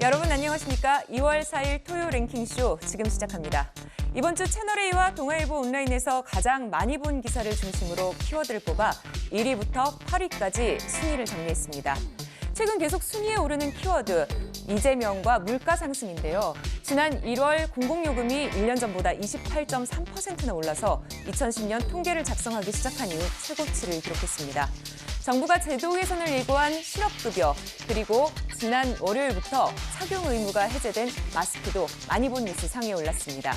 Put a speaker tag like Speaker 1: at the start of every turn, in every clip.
Speaker 1: 여러분 안녕하십니까? 2월 4일 토요 랭킹쇼 지금 시작합니다. 이번 주 채널A와 동아일보 온라인에서 가장 많이 본 기사를 중심으로 키워드를 뽑아 1위부터 8위까지 순위를 정리했습니다. 최근 계속 순위에 오르는 키워드, 이재명과 물가 상승인데요. 지난 1월 공공요금이 1년 전보다 28.3%나 올라서 2010년 통계를 작성하기 시작한 이후 최고치를 기록했습니다. 정부가 제도 개선을 예고한 실업급여, 그리고 지난 월요일부터 착용 의무가 해제된 마스크도 많이 본 뉴스 상위에 올랐습니다.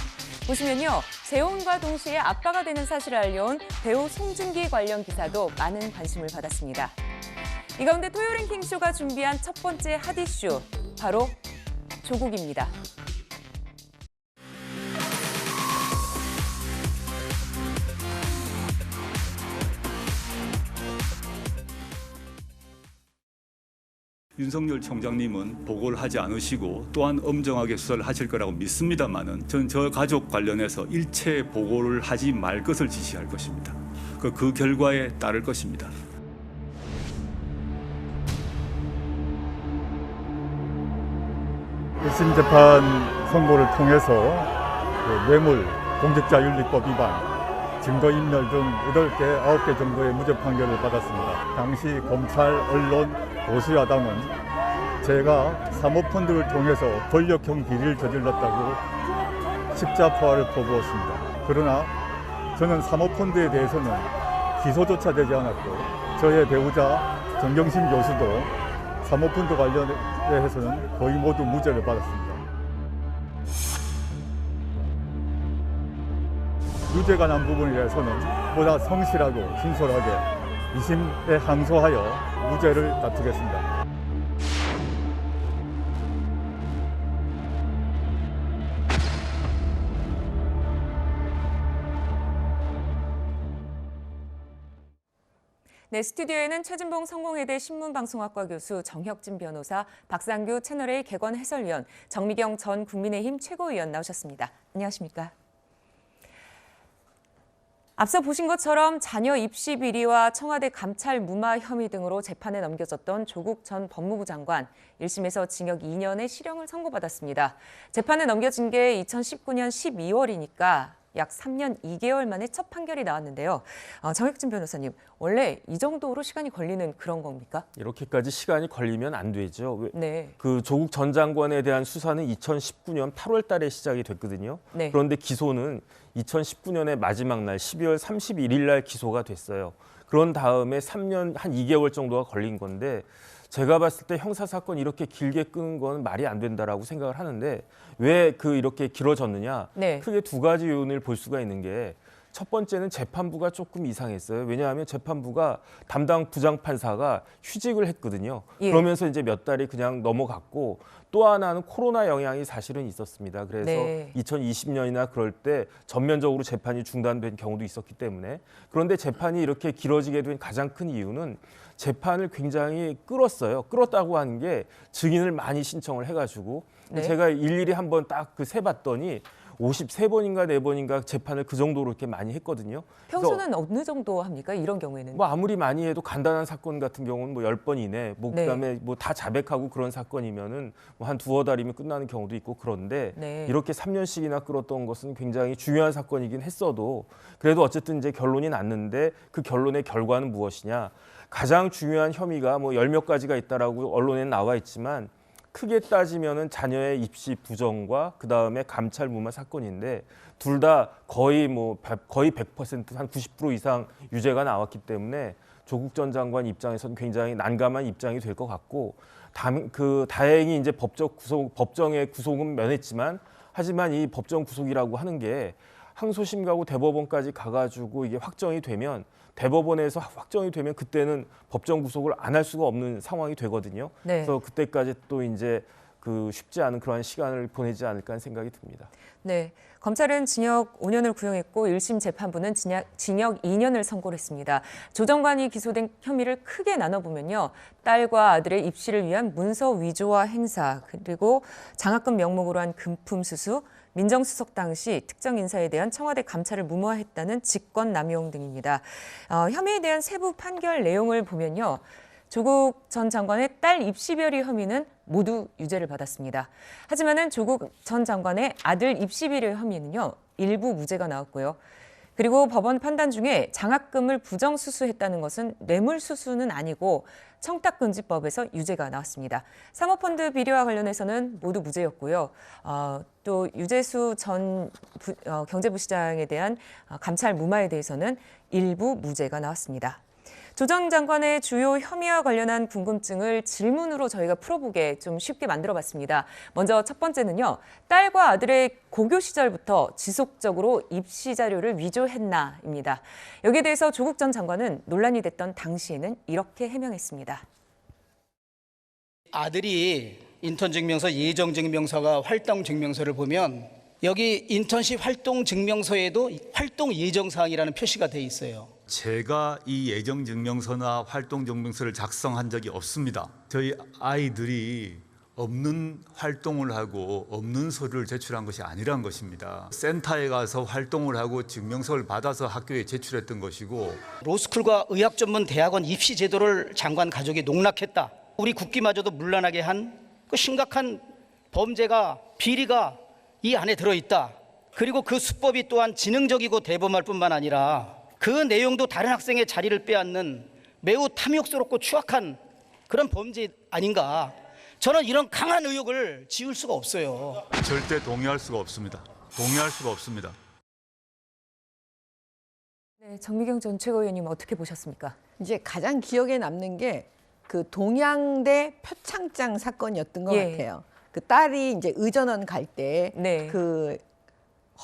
Speaker 1: 보시면요, 재혼과 동시에 아빠가 되는 사실을 알려온 배우 송중기 관련 기사도 많은 관심을 받았습니다. 이 가운데 토요 랭킹쇼가 준비한 첫 번째 핫 이슈, 바로 조국입니다.
Speaker 2: 윤석열 총장님은 보고를 하지 않으시고 또한 엄정하게 수사를 하실 거라고 믿습니다만은 저는 저 가족 관련해서 일체 보고를 하지 말 것을 지시할 것입니다. 그 결과에 따를 것입니다.
Speaker 3: 1심 재판 선고를 통해서 뇌물, 공직자윤리법 위반, 증거인멸 등 8개, 9개 정도의 무죄 판결을 받았습니다. 당시 검찰, 언론, 보수야당은 제가 사모펀드를 통해서 권력형 비리를 저질렀다고 십자포화를 퍼부었습니다. 그러나 저는 사모펀드에 대해서는 기소조차 되지 않았고, 저의 배우자 정경심 교수도 사모펀드 관련해서는 거의 모두 무죄를 받았습니다. 유죄가 난 부분에 대해서는 보다 성실하고 진솔하게 2심에 항소하여 무죄를 다투겠습니다.
Speaker 1: 네, 스튜디오에는 최진봉 성공회대 신문방송학과 교수, 정혁진 변호사, 박상규 채널A 개건 해설위원, 정미경 전 국민의힘 최고위원 나오셨습니다. 안녕하십니까? 앞서 보신 것처럼 자녀 입시 비리와 청와대 감찰 무마 혐의 등으로 재판에 넘겨졌던 조국 전 법무부 장관, 1심에서 징역 2년의 실형을 선고받았습니다. 재판에 넘겨진 게 2019년 12월이니까 약 3년 2개월 만에 첫 판결이 나왔는데요. 정혁진 변호사님, 원래 이 정도로 시간이 걸리는 그런 겁니까?
Speaker 4: 이렇게까지 시간이 걸리면 안 되죠.
Speaker 1: 네.
Speaker 4: 그 조국 전 장관에 대한 수사는 2019년 8월 달에 시작이 됐거든요.
Speaker 1: 네.
Speaker 4: 그런데 기소는 2019년의 마지막 날 12월 31일 날 기소가 됐어요. 그런 다음에 3년 한 2개월 정도가 걸린 건데, 제가 봤을 때 형사사건 이렇게 길게 끄는 건 말이 안 된다라고 생각을 하는데, 왜 이렇게 길어졌느냐?
Speaker 1: 네.
Speaker 4: 크게 두 가지 요인을 볼 수가 있는 게, 첫 번째는 재판부가 조금 이상했어요. 왜냐하면 재판부가 담당 부장판사가 휴직을 했거든요.
Speaker 1: 예.
Speaker 4: 그러면서 이제 몇 달이 그냥 넘어갔고, 또 하나는 코로나 영향이 사실은 있었습니다. 그래서
Speaker 1: 네.
Speaker 4: 2020년이나 그럴 때 전면적으로 재판이 중단된 경우도 있었기 때문에. 그런데 재판이 이렇게 길어지게 된 가장 큰 이유는 재판을 굉장히 끌었어요. 끌었다고 하는 게 증인을 많이 신청을 해가지고,
Speaker 1: 네.
Speaker 4: 제가 일일이 한번 딱 세봤더니 53번인가 4번인가 재판을 그 정도로 이렇게 많이 했거든요.
Speaker 1: 평소는 어느 정도 합니까? 이런 경우에는?
Speaker 4: 뭐 아무리 많이 해도 간단한 사건 같은 경우는 뭐 10번 이내,
Speaker 1: 네.
Speaker 4: 그다음에 뭐 다 자백하고 그런 사건이면은 뭐 한 두어 달이면 끝나는 경우도 있고, 그런데
Speaker 1: 네.
Speaker 4: 이렇게 3년씩이나 끌었던 것은 굉장히 중요한 사건이긴 했어도, 그래도 어쨌든 이제 결론이 났는데, 그 결론의 결과는 무엇이냐? 가장 중요한 혐의가 뭐 10몇 가지가 있다라고 언론에 나와 있지만, 크게 따지면은 자녀의 입시 부정과 그다음에 감찰 무마 사건인데, 둘 다 거의 100%, 한 90% 이상 유죄가 나왔기 때문에 조국 전 장관 입장에서는 굉장히 난감한 입장이 될 것 같고, 다행히 이제 법정의 구속은 면했지만, 하지만 이 법정 구속이라고 하는 게 항소심 가고 대법원까지 가가지고 이게 확정이 되면, 대법원에서 확정이 되면 그때는 법정 구속을 안 할 수가 없는 상황이 되거든요.
Speaker 1: 네.
Speaker 4: 그래서 그때까지 또 이제 쉽지 않은 그러한 시간을 보내지 않을까 하는 생각이 듭니다.
Speaker 1: 네, 검찰은 징역 5년을 구형했고 1심 재판부는 징역 2년을 선고를 했습니다. 조 장관이 기소된 혐의를 크게 나눠보면요. 딸과 아들의 입시를 위한 문서 위조와 행사, 그리고 장학금 명목으로 한 금품 수수, 민정수석 당시 특정 인사에 대한 청와대 감찰을 무마했다는 직권남용 등입니다. 혐의에 대한 세부 판결 내용을 보면요. 조국 전 장관의 딸 입시 비리 혐의는 모두 유죄를 받았습니다. 하지만은 조국 전 장관의 아들 입시 비리 혐의는요, 일부 무죄가 나왔고요. 그리고 법원 판단 중에 장학금을 부정수수했다는 것은 뇌물수수는 아니고 청탁금지법에서 유죄가 나왔습니다. 사모펀드 비리와 관련해서는 모두 무죄였고요. 또 유재수 전 경제부시장에 대한 감찰 무마에 대해서는 일부 무죄가 나왔습니다. 조 전 장관의 주요 혐의와 관련한 궁금증을 질문으로 저희가 풀어보게 좀 쉽게 만들어봤습니다. 먼저 첫 번째는요. 딸과 아들의 고교 시절부터 지속적으로 입시 자료를 위조했나입니다. 여기에 대해서 조국 전 장관은 논란이 됐던 당시에는 이렇게 해명했습니다.
Speaker 5: 아들이 인턴 증명서, 예정 증명서가 활동 증명서를 보면 여기 인턴십 활동 증명서에도 활동 예정 사항이라는 표시가 돼 있어요.
Speaker 2: 제가 이 예정 증명서나 활동 증명서를 작성한 적이 없습니다. 저희 아이들이 없는 활동을 하고 없는 서류를 제출한 것이 아니란 것입니다. 센터에 가서 활동을 하고 증명서를 받아서 학교에 제출했던 것이고,
Speaker 5: 로스쿨과 의학전문대학원 입시 제도를 장관 가족이 농락했다. 우리 국기마저도 문란하게 한 그 심각한 범죄가, 비리가 이 안에 들어있다. 그리고 그 수법이 또한 지능적이고 대범할 뿐만 아니라 그 내용도 다른 학생의 자리를 빼앗는 매우 탐욕스럽고 추악한 그런 범죄 아닌가. 저는 이런 강한 의혹을 지울 수가 없어요.
Speaker 2: 절대 동의할 수가 없습니다. 동의할 수가 없습니다.
Speaker 1: 네, 정미경 전 최고위원님 어떻게 보셨습니까?
Speaker 6: 이제 가장 기억에 남는 게 그 동양대 표창장 사건이었던 것
Speaker 1: 예.
Speaker 6: 같아요. 그 딸이 이제 의전원 갈 때
Speaker 1: 네.
Speaker 6: 그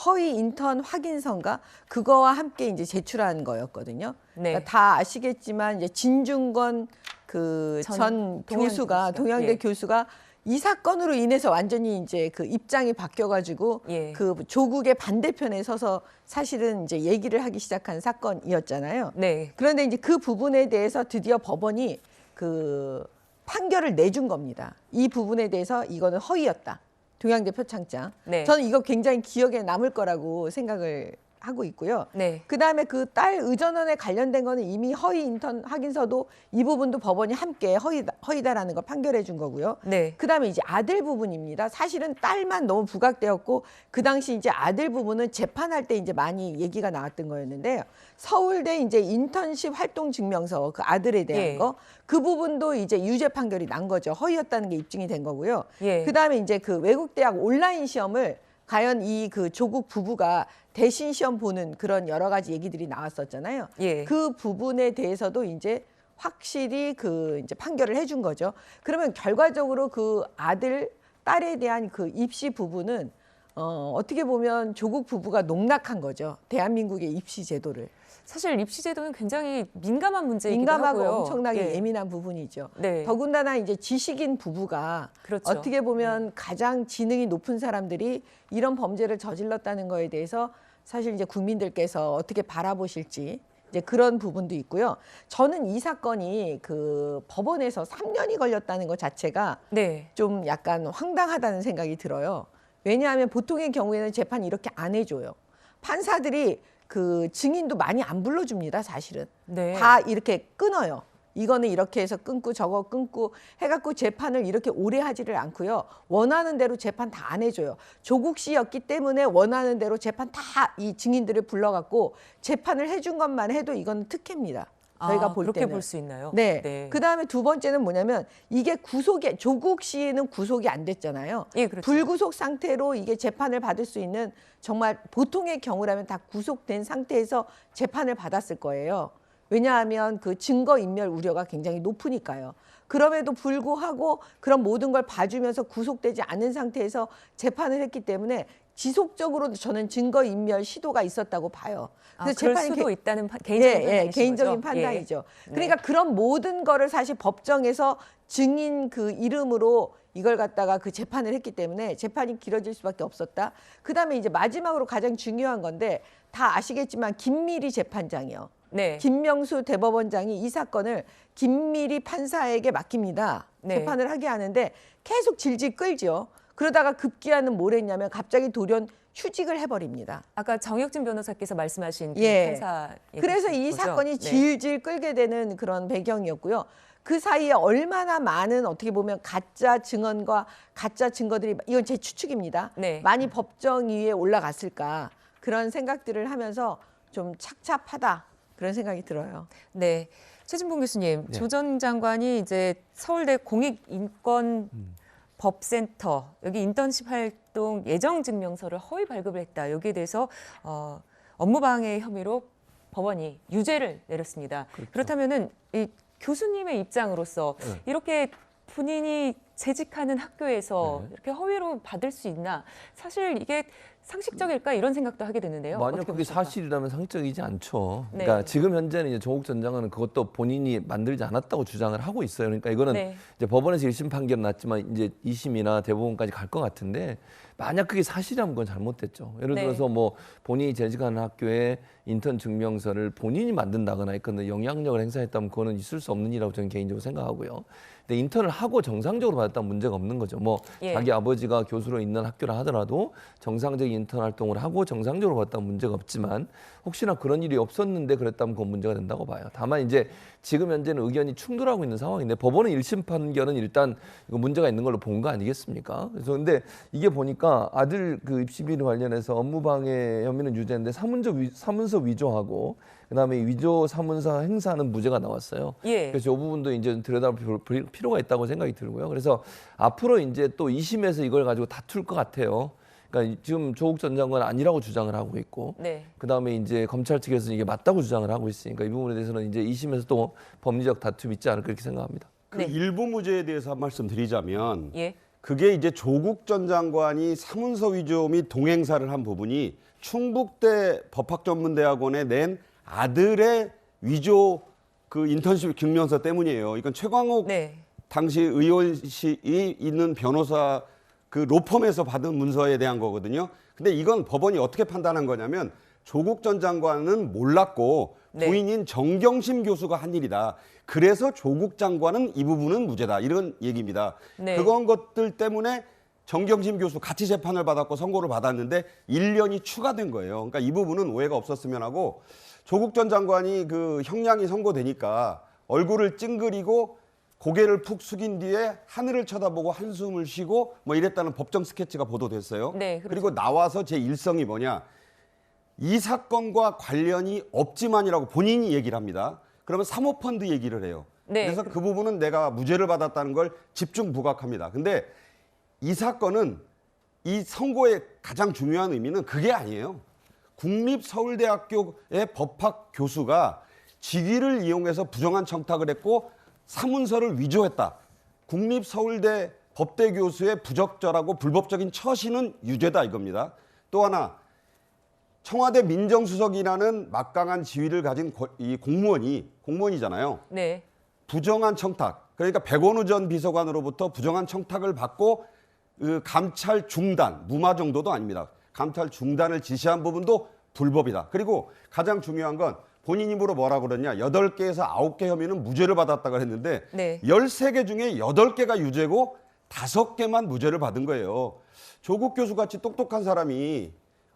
Speaker 6: 허위 인턴 확인서인가 그거와 함께 이제 제출한 거였거든요.
Speaker 1: 네.
Speaker 6: 그러니까 다 아시겠지만 이제 진중권 그 전 교수가 동양대
Speaker 1: 예.
Speaker 6: 교수가 이 사건으로 인해서 완전히 이제 그 입장이 바뀌어가지고
Speaker 1: 예.
Speaker 6: 그 조국의 반대편에 서서 사실은 이제 얘기를 하기 시작한 사건이었잖아요.
Speaker 1: 네.
Speaker 6: 그런데 이제 그 부분에 대해서 드디어 법원이 그 판결을 내준 겁니다. 이 부분에 대해서 이거는 허위였다. 동양대 표창장.
Speaker 1: 네.
Speaker 6: 저는 이거 굉장히 기억에 남을 거라고 생각을 하고 있고요.
Speaker 1: 네.
Speaker 6: 그다음에 그 딸 의전원에 관련된 거는 이미 허위 인턴 확인서도 이 부분도 법원이 함께 허위다라는 걸 판결해 준 거고요.
Speaker 1: 네.
Speaker 6: 그다음에 이제 아들 부분입니다. 사실은 딸만 너무 부각되었고 그 당시 이제 아들 부분은 재판할 때 이제 많이 얘기가 나왔던 거였는데요. 서울대 이제 인턴십 활동 증명서 그 아들에 대한
Speaker 1: 예.
Speaker 6: 거 그 부분도 이제 유죄 판결이 난 거죠. 허위였다는 게 입증이 된 거고요.
Speaker 1: 예.
Speaker 6: 그다음에 이제 그 외국 대학 온라인 시험을 과연 이 그 조국 부부가 대신 시험 보는 그런 여러 가지 얘기들이 나왔었잖아요.
Speaker 1: 예.
Speaker 6: 그 부분에 대해서도 이제 확실히 그 이제 판결을 해준 거죠. 그러면 결과적으로 그 아들, 딸에 대한 그 입시 부분은 어떻게 보면 조국 부부가 농락한 거죠. 대한민국의 입시 제도를.
Speaker 1: 사실 입시 제도는 굉장히 민감한 문제이기도
Speaker 6: 민감하고
Speaker 1: 하고요.
Speaker 6: 엄청나게
Speaker 1: 예.
Speaker 6: 예민한 부분이죠.
Speaker 1: 네.
Speaker 6: 더군다나 이제 지식인 부부가
Speaker 1: 그렇죠.
Speaker 6: 어떻게 보면 가장 지능이 높은 사람들이 이런 범죄를 저질렀다는 거에 대해서 사실 이제 국민들께서 어떻게 바라보실지 이제 그런 부분도 있고요. 저는 이 사건이 그 법원에서 3년이 걸렸다는 것 자체가
Speaker 1: 네.
Speaker 6: 좀 약간 황당하다는 생각이 들어요. 왜냐하면 보통의 경우에는 재판 이렇게 안 해줘요. 판사들이 그 증인도 많이 안 불러줍니다, 사실은.
Speaker 1: 네.
Speaker 6: 다 이렇게 끊어요. 이거는 이렇게 해서 끊고 저거 끊고 해갖고 재판을 이렇게 오래 하지를 않고요. 원하는 대로 재판 다 안 해줘요. 조국 씨였기 때문에 원하는 대로 재판 다 이 증인들을 불러갖고 재판을 해준 것만 해도 이건 특혜입니다. 저희가 볼
Speaker 1: 그렇게
Speaker 6: 때는.
Speaker 1: 볼 수 있나요?
Speaker 6: 네. 그다음에 두 번째는 뭐냐면 이게 구속이 조국 씨는 구속이 안 됐잖아요.
Speaker 1: 예, 그렇죠.
Speaker 6: 불구속 상태로 이게 재판을 받을 수 있는 정말 보통의 경우라면 다 구속된 상태에서 재판을 받았을 거예요. 왜냐하면 그 증거인멸 우려가 굉장히 높으니까요. 그럼에도 불구하고 그런 모든 걸 봐주면서 구속되지 않은 상태에서 재판을 했기 때문에 지속적으로 저는 증거인멸 시도가 있었다고 봐요.
Speaker 1: 그래서 그럴 수도 있다는 개인적인 판단이신
Speaker 6: 개인적인
Speaker 1: 거죠?
Speaker 6: 판단이죠.
Speaker 1: 예.
Speaker 6: 그러니까 그런 모든 거를 사실 법정에서 증인 그 이름으로 이걸 갖다가 그 재판을 했기 때문에 재판이 길어질 수밖에 없었다. 그다음에 이제 마지막으로 가장 중요한 건데 다 아시겠지만 김미리 재판장이요.
Speaker 1: 네.
Speaker 6: 김명수 대법원장이 이 사건을 김미리 판사에게 맡깁니다.
Speaker 1: 네.
Speaker 6: 재판을 하게 하는데 계속 질질 끌죠. 그러다가 급기야는 뭘 했냐면 갑자기 돌연 휴직을 해버립니다.
Speaker 1: 아까 정혁진 변호사께서 말씀하신 그
Speaker 6: 예.
Speaker 1: 판사
Speaker 6: 그래서 이
Speaker 1: 거죠?
Speaker 6: 사건이
Speaker 1: 네.
Speaker 6: 질질 끌게 되는 그런 배경이었고요. 그 사이에 얼마나 많은 어떻게 보면 가짜 증언과 가짜 증거들이 이건 제 추측입니다.
Speaker 1: 네.
Speaker 6: 많이 법정위에 올라갔을까 그런 생각들을 하면서 좀 착잡하다 그런 생각이 들어요.
Speaker 1: 네. 최진봉 교수님, 조 전 장관이 이제 서울대 공익인권법센터 여기 인턴십 활동 예정 증명서를 허위 발급을 했다. 여기에 대해서 업무방해 혐의로 법원이 유죄를 내렸습니다. 그렇다면은 이 교수님의 입장으로서 이렇게 본인이 재직하는 학교에서 이렇게 허위로 받을 수 있나? 사실 이게 상식적일까 이런 생각도 하게 되는데요.
Speaker 7: 만약
Speaker 1: 어떻게
Speaker 7: 그게
Speaker 1: 보십니까?
Speaker 7: 사실이라면 상식적이지 않죠.
Speaker 1: 네.
Speaker 7: 그러니까 지금 현재는 이제 조국 전 장관은 그것도 본인이 만들지 않았다고 주장을 하고 있어요. 그러니까 이거는
Speaker 1: 네.
Speaker 7: 이제 법원에서 1심 판결은 났지만 이제 2심이나 대법원까지 갈 것 같은데 만약 그게 사실이라면 그건 잘못됐죠. 예를
Speaker 1: 네.
Speaker 7: 들어서 뭐 본인이 재직하는 학교에 인턴 증명서를 본인이 만든다거나 있거나 영향력을 행사했다면 그거는 있을 수 없는 일이라고 저는 개인적으로 생각하고요. 근데 인턴을 하고 정상적으로 받았다면 문제가 없는 거죠. 뭐
Speaker 1: 예.
Speaker 7: 자기 아버지가 교수로 있는 학교라 하더라도 정상적인 인턴 활동을 하고 정상적으로 받았다면 문제가 없지만 혹시나 그런 일이 없었는데 그랬다면 그건 문제가 된다고 봐요. 다만 이제 지금 현재는 의견이 충돌하고 있는 상황인데 법원은 1심 판결은 일단 이거 문제가 있는 걸로 본 거 아니겠습니까? 그래서 근데 이게 보니까 아들 그 입시 비리 관련해서 업무방해 혐의는 유죄인데 사문서 위조하고 그다음에 위조 사문서 행사는 무죄가 나왔어요.
Speaker 1: 예.
Speaker 7: 그래서 이 부분도 이제 들여다볼 필요가 있다고 생각이 들고요. 그래서 앞으로 이제 또 2심에서 이걸 가지고 다툴 것 같아요. 그러니까 지금 조국 전 장관은 아니라고 주장을 하고 있고,
Speaker 1: 네.
Speaker 7: 그다음에 이제 검찰 측에서는 이게 맞다고 주장을 하고 있으니까 이 부분에 대해서는 이제 2심에서 또 법리적 다툼이 있지 않을까 그렇게 생각합니다.
Speaker 8: 그
Speaker 1: 네.
Speaker 8: 일부 무죄에 대해서 한 말씀 드리자면
Speaker 1: 예.
Speaker 8: 그게 이제 조국 전 장관이 사문서 위조 및 동행사를 한 부분이 충북대 법학전문대학원에 낸 아들의 위조 그 인턴십 증명서 때문이에요. 이건 최광욱
Speaker 1: 네.
Speaker 8: 당시 의원실이 있는 변호사 그 로펌에서 받은 문서에 대한 거거든요. 근데 이건 법원이 어떻게 판단한 거냐면 조국 전 장관은 몰랐고
Speaker 1: 네.
Speaker 8: 부인인 정경심 교수가 한 일이다. 그래서 조국 장관은 이 부분은 무죄다. 이런 얘기입니다.
Speaker 1: 네.
Speaker 8: 그건 것들 때문에 정경심 교수 같이 재판을 받았고 선고를 받았는데 1년이 추가된 거예요. 그러니까 이 부분은 오해가 없었으면 하고 조국 전 장관이 그 형량이 선고되니까 얼굴을 찡그리고 고개를 푹 숙인 뒤에 하늘을 쳐다보고 한숨을 쉬고 뭐 이랬다는 법정 스케치가 보도됐어요.
Speaker 1: 네, 그렇죠.
Speaker 8: 그리고 나와서 제 일성이 뭐냐. 이 사건과 관련이 없지만이라고 본인이 얘기를 합니다. 그러면 사모펀드 얘기를 해요.
Speaker 1: 네.
Speaker 8: 그래서 그 부분은 내가 무죄를 받았다는 걸 집중 부각합니다. 근데 이 사건은 이 선고의 가장 중요한 의미는 그게 아니에요. 국립서울대학교의 법학 교수가 직위를 이용해서 부정한 청탁을 했고 사문서를 위조했다. 국립서울대 법대 교수의 부적절하고 불법적인 처신은 유죄다 이겁니다. 또 하나 청와대 민정수석이라는 막강한 지위를 가진 이 공무원이잖아요.
Speaker 1: 네.
Speaker 8: 부정한 청탁, 그러니까 백원우 전 비서관으로부터 부정한 청탁을 받고 그 감찰 중단, 무마 정도도 아닙니다. 감찰 중단을 지시한 부분도 불법이다. 그리고 가장 중요한 건 본인 입으로 뭐라 그러냐. 8개에서 9개 혐의는 무죄를 받았다고 했는데
Speaker 1: 네.
Speaker 8: 13개 중에 8개가 유죄고 5개만 무죄를 받은 거예요. 조국 교수 같이 똑똑한 사람이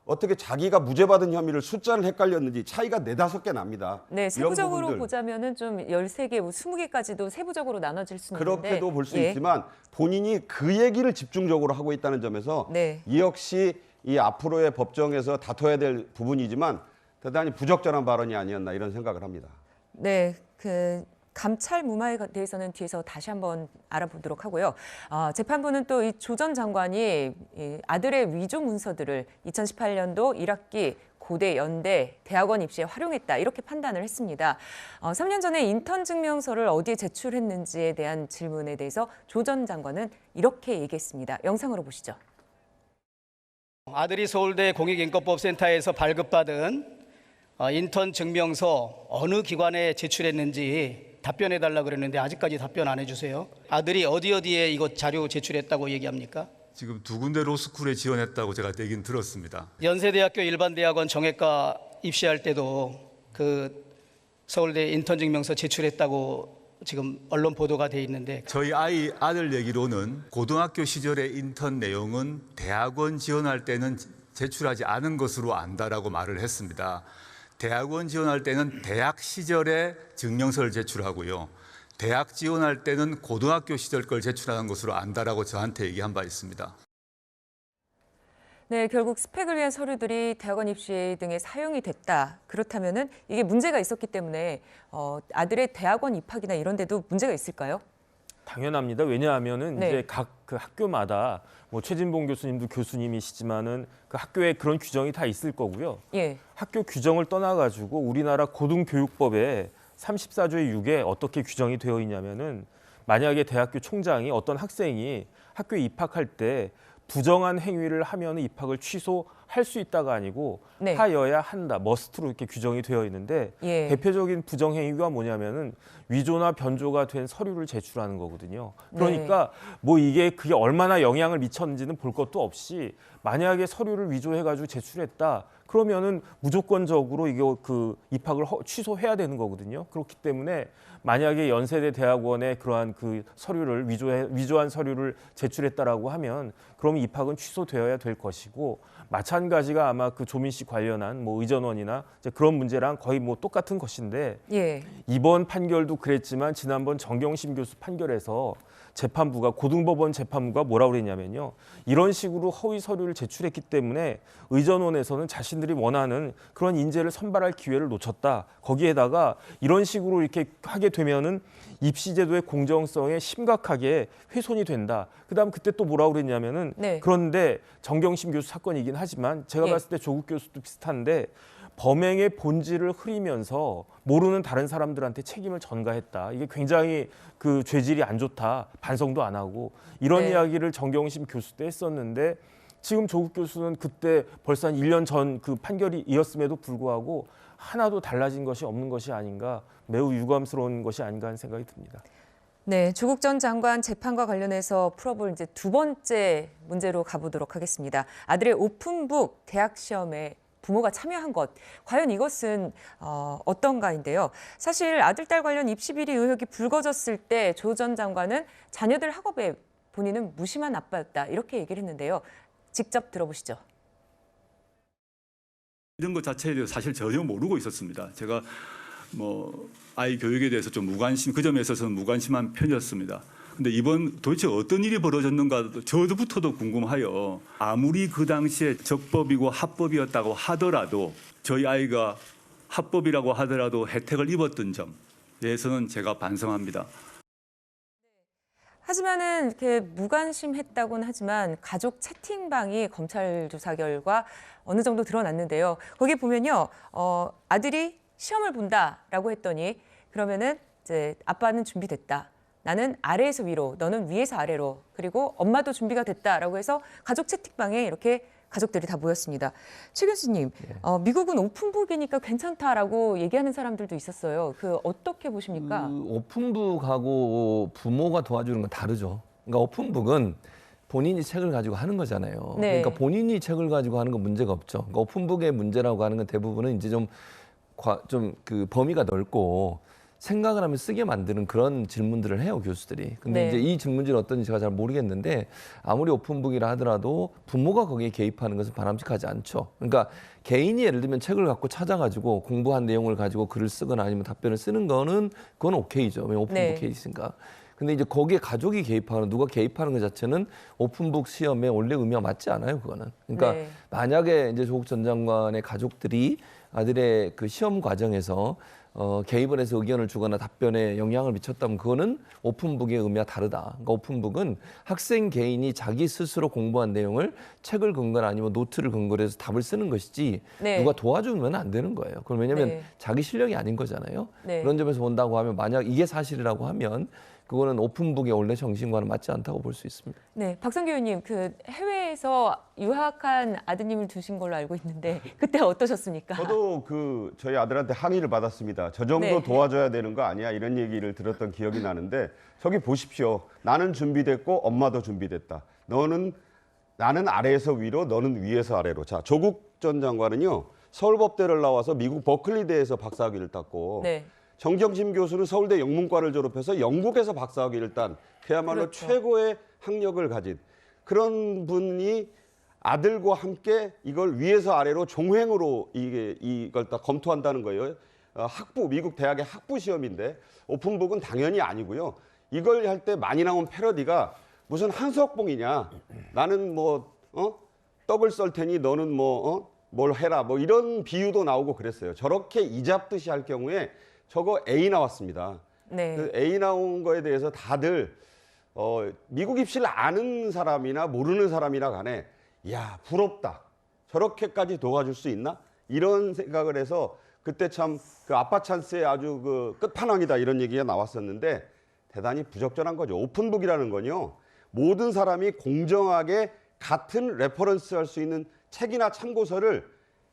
Speaker 8: 어떻게 자기가 무죄 받은 혐의를 숫자를 헷갈렸는지 차이가 4-5개 납니다.
Speaker 1: 네,
Speaker 8: 이런
Speaker 1: 세부적으로
Speaker 8: 부분들.
Speaker 1: 보자면은 좀 13개, 20개까지도 세부적으로 나눠질 수 있는데
Speaker 8: 그렇게도 볼 수
Speaker 1: 예.
Speaker 8: 있지만 본인이 그 얘기를 집중적으로 하고 있다는 점에서
Speaker 1: 네.
Speaker 8: 이 역시 이 앞으로의 법정에서 다퉈야 될 부분이지만 대단히 부적절한 발언이 아니었나 이런 생각을 합니다.
Speaker 1: 네, 그 감찰 무마에 대해서는 뒤에서 다시 한번 알아보도록 하고요. 재판부는 또 이 조 전 장관이 이 아들의 위조 문서들을 2018년도 1학기 고대, 연대, 대학원 입시에 활용했다 이렇게 판단을 했습니다. 3년 전에 인턴 증명서를 어디에 제출했는지에 대한 질문에 대해서 조 전 장관은 이렇게 얘기했습니다. 영상으로 보시죠.
Speaker 5: 아들이 서울대 공익인권법센터에서 발급받은 인턴 증명서 어느 기관에 제출했는지 답변해달라 그랬는데 아직까지 답변 안 해주세요. 아들이 어디에 이거 자료 제출했다고 얘기합니까?
Speaker 2: 지금 2군데 로스쿨에 지원했다고 제가 얘기는 들었습니다.
Speaker 5: 연세대학교 일반대학원 정외과 입시할 때도 그 서울대 인턴 증명서 제출했다고 지금 언론 보도가 돼 있는데
Speaker 2: 저희 아들 얘기로는 고등학교 시절의 인턴 내용은 대학원 지원할 때는 제출하지 않은 것으로 안다라고 말을 했습니다. 대학원 지원할 때는 대학 시절에 증명서를 제출하고요. 대학 지원할 때는 고등학교 시절 걸 제출하는 것으로 안다라고 저한테 얘기한 바 있습니다.
Speaker 1: 네, 결국 스펙을 위한 서류들이 대학원 입시 등에 사용이 됐다. 그렇다면은 이게 문제가 있었기 때문에 아들의 대학원 입학이나 이런 데도 문제가 있을까요?
Speaker 4: 당연합니다. 왜냐하면은
Speaker 1: 네.
Speaker 4: 이제 각 그 학교마다 뭐 최진봉 교수님도 교수님이시지만은 그 학교에 그런 규정이 다 있을 거고요.
Speaker 1: 예.
Speaker 4: 학교 규정을 떠나가지고 우리나라 고등교육법에 34조의 6에 어떻게 규정이 되어 있냐면은 만약에 대학교 총장이 어떤 학생이 학교에 입학할 때 부정한 행위를 하면 입학을 취소할 수 있다가 아니고
Speaker 1: 네.
Speaker 4: 하여야 한다, 머스트로 이렇게 규정이 되어 있는데
Speaker 1: 예.
Speaker 4: 대표적인 부정 행위가 뭐냐면은 위조나 변조가 된 서류를 제출하는 거거든요. 그러니까 뭐 그게 얼마나 영향을 미쳤는지는 볼 것도 없이 만약에 서류를 위조해가지고 제출했다. 그러면은 무조건적으로 이거 그 입학을 취소해야 되는 거거든요. 그렇기 때문에 만약에 연세대 대학원에 그러한 그 서류를 위조한 서류를 제출했다라고 하면 그럼 입학은 취소되어야 될 것이고 마찬가지가 아마 그 조민 씨 관련한 뭐 의전원이나 이제 그런 문제랑 거의 뭐 똑같은 것인데
Speaker 1: 예.
Speaker 4: 이번 판결도 그랬지만 지난번 정경심 교수 판결에서 재판부가 고등법원 재판부가 뭐라고 그랬냐면요. 이런 식으로 허위 서류를 제출했기 때문에 의전원에서는 자신들이 원하는 그런 인재를 선발할 기회를 놓쳤다. 거기에다가 이런 식으로 이렇게 하게 되면은 입시제도의 공정성에 심각하게 훼손이 된다. 그다음 그때 또 뭐라고 그랬냐면은
Speaker 1: 네.
Speaker 4: 그런데 정경심 교수 사건이긴 하지만 제가
Speaker 1: 예.
Speaker 4: 봤을 때 조국 교수도 비슷한데 범행의 본질을 흐리면서 모르는 다른 사람들한테 책임을 전가했다. 이게 굉장히 그 죄질이 안 좋다. 반성도 안 하고 이런
Speaker 1: 네.
Speaker 4: 이야기를 정경심 교수 때 했었는데 지금 조국 교수는 그때 벌써 한 1년 전 그 판결이 이었음에도 불구하고 하나도 달라진 것이 없는 것이 아닌가 매우 유감스러운 것이 아닌가 하는 생각이 듭니다.
Speaker 1: 네, 조국 전 장관 재판과 관련해서 풀어볼 이제 두 번째 문제로 가보도록 하겠습니다. 아들의 오픈북 대학 시험에 부모가 참여한 것, 과연 이것은 어떤가인데요. 사실 아들, 딸 관련 입시 비리 의혹이 불거졌을 때 조 전 장관은 자녀들 학업에 본인은 무심한 아빠였다 이렇게 얘기를 했는데요. 직접 들어보시죠.
Speaker 2: 이런 것 자체에 대해서 사실 전혀 모르고 있었습니다. 제가 뭐 아이 교육에 대해서 좀 무관심, 그 점에 있어서는 무관심한 편이었습니다. 근데 이번 도대체 어떤 일이 벌어졌는가 저부터도 궁금하여 아무리 그 당시에 적법이고 합법이었다고 하더라도 저희 아이가 합법이라고 하더라도 혜택을 입었던 점에 대해서는 제가 반성합니다.
Speaker 1: 하지만은 이렇게 무관심했다고는 하지만 가족 채팅방이 검찰 조사 결과 어느 정도 드러났는데요. 거기 보면요, 아들이 시험을 본다라고 했더니 그러면은 이제 아빠는 준비됐다. 나는 아래에서 위로, 너는 위에서 아래로. 그리고 엄마도 준비가 됐다라고 해서 가족 채팅방에 이렇게 가족들이 다 모였습니다. 최 교수님, 미국은 오픈북이니까 괜찮다라고 얘기하는 사람들도 있었어요. 그 어떻게 보십니까?
Speaker 7: 오픈북하고 부모가 도와주는 건 다르죠. 그러니까 오픈북은 본인이 책을 가지고 하는 거잖아요.
Speaker 1: 네.
Speaker 7: 그러니까 본인이 책을 가지고 하는 건 문제가 없죠. 그러니까 오픈북의 문제라고 하는 건 대부분은 이제 좀 그 범위가 넓고 생각을 하면 쓰게 만드는 그런 질문들을 해요, 교수들이. 근데
Speaker 1: 네.
Speaker 7: 이제 이 질문지는 어떤지 제가 잘 모르겠는데 아무리 오픈북이라 하더라도 부모가 거기에 개입하는 것은 바람직하지 않죠. 그러니까 개인이 예를 들면 책을 갖고 찾아가지고 공부한 내용을 가지고 글을 쓰거나 아니면 답변을 쓰는 거는 그건 오케이죠. 왜냐면 오픈북
Speaker 1: 네.
Speaker 7: 케이스니까. 근데 이제 거기에 가족이 개입하는, 누가 개입하는 것 자체는 오픈북 시험에 원래 의미와 맞지 않아요, 그거는. 그러니까
Speaker 1: 네.
Speaker 7: 만약에 이제 조국 전 장관의 가족들이 아들의 그 시험 과정에서 개입을 해서 의견을 주거나 답변에 영향을 미쳤다면 그거는 오픈북의 의미와 다르다. 그러니까 오픈북은 학생 개인이 자기 스스로 공부한 내용을 책을 근거나 아니면 노트를 근거로 해서 답을 쓰는 것이지
Speaker 1: 네.
Speaker 7: 누가 도와주면 안 되는 거예요. 그럼 왜냐하면
Speaker 1: 네.
Speaker 7: 자기 실력이 아닌 거잖아요.
Speaker 1: 네.
Speaker 7: 그런 점에서 본다고 하면 만약 이게 사실이라고 하면 그거는 오픈북의 원래 정신과는 맞지 않다고 볼 수 있습니다.
Speaker 1: 네, 박성규 의원님, 그 해외에서 유학한 아드님을 두신 걸로 알고 있는데 그때 어떠셨습니까?
Speaker 8: 저도 그 저희 아들한테 항의를 받았습니다. 저 정도
Speaker 1: 네.
Speaker 8: 도와줘야 되는 거 아니야? 이런 얘기를 들었던 기억이 나는데 저기 보십시오. 나는 준비됐고 엄마도 준비됐다. 나는 아래에서 위로, 너는 위에서 아래로. 자, 조국 전 장관은요. 서울법대를 나와서 미국 버클리대에서 박사학위를 땄고
Speaker 1: 네.
Speaker 8: 정경심 교수는 서울대 영문과를 졸업해서 영국에서 박사학위를 딴 그야말로
Speaker 1: 그렇죠.
Speaker 8: 최고의 학력을 가진 그런 분이 아들과 함께 이걸 위에서 아래로 종횡으로 이걸 다 검토한다는 거예요. 학부, 미국 대학의 학부 시험인데 오픈북은 당연히 아니고요. 이걸 할 때 많이 나온 패러디가 무슨 한석봉이냐. 나는 뭐 떡을 썰 테니 너는 뭘 해라. 뭐 이런 비유도 나오고 그랬어요. 저렇게 이잡듯이 할 경우에 저거 A 나왔습니다.
Speaker 1: 네.
Speaker 8: 그 A 나온 거에 대해서 다들 미국 입시를 아는 사람이나 모르는 사람이나 간에 야 부럽다. 저렇게까지 도와줄 수 있나? 이런 생각을 해서 그때 참 그 아빠 찬스의 아주 그 끝판왕이다 이런 얘기가 나왔었는데 대단히 부적절한 거죠. 오픈북이라는 건요. 모든 사람이 공정하게 같은 레퍼런스 할 수 있는 책이나 참고서를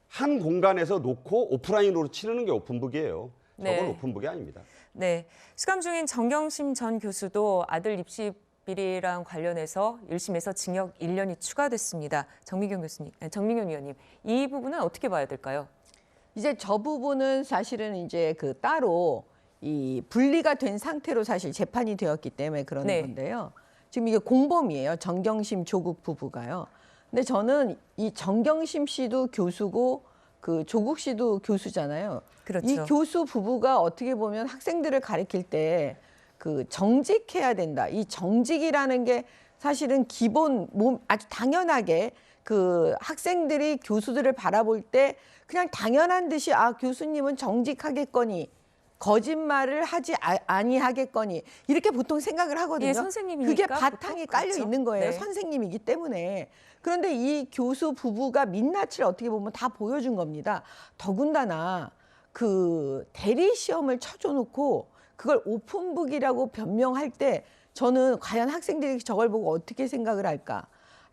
Speaker 8: 한 공간에서 놓고 오프라인으로 치르는 게 오픈북이에요. 저건
Speaker 1: 네.
Speaker 8: 오픈북이 아닙니다.
Speaker 1: 네, 수감 중인 정경심 전 교수도 아들 입시 비리랑 관련해서 1심에서 징역 1년이 추가됐습니다. 정민균 의원님, 이 부분은 어떻게 봐야 될까요?
Speaker 6: 이제 저 부분은 사실은 이제 그 따로 이 분리가 된 상태로 사실 재판이 되었기 때문에 그러는
Speaker 1: 네.
Speaker 6: 건데요. 지금 이게 공범이에요. 정경심 조국 부부가요. 근데 저는 이 정경심 씨도 교수고 그 조국 씨도 교수잖아요.
Speaker 1: 그렇죠.
Speaker 6: 이 교수 부부가 어떻게 보면 학생들을 가르칠 때 그 정직해야 된다. 이 정직이라는 게 사실은 기본 아주 당연하게 그 학생들이 교수들을 바라볼 때 그냥 당연한 듯이 아 교수님은 정직하겠거니 거짓말을 하지 아니하겠거니 이렇게 보통 생각을 하거든요.
Speaker 1: 예, 선생님이니까
Speaker 6: 그게 바탕이
Speaker 1: 보통
Speaker 6: 깔려
Speaker 1: 그렇죠.
Speaker 6: 있는 거예요.
Speaker 1: 네.
Speaker 6: 선생님이기 때문에. 그런데 이 교수 부부가 민낯을 어떻게 보면 다 보여준 겁니다. 더군다나 그 대리 시험을 쳐줘놓고 그걸 오픈북이라고 변명할 때 저는 과연 학생들이 저걸 보고 어떻게 생각을 할까?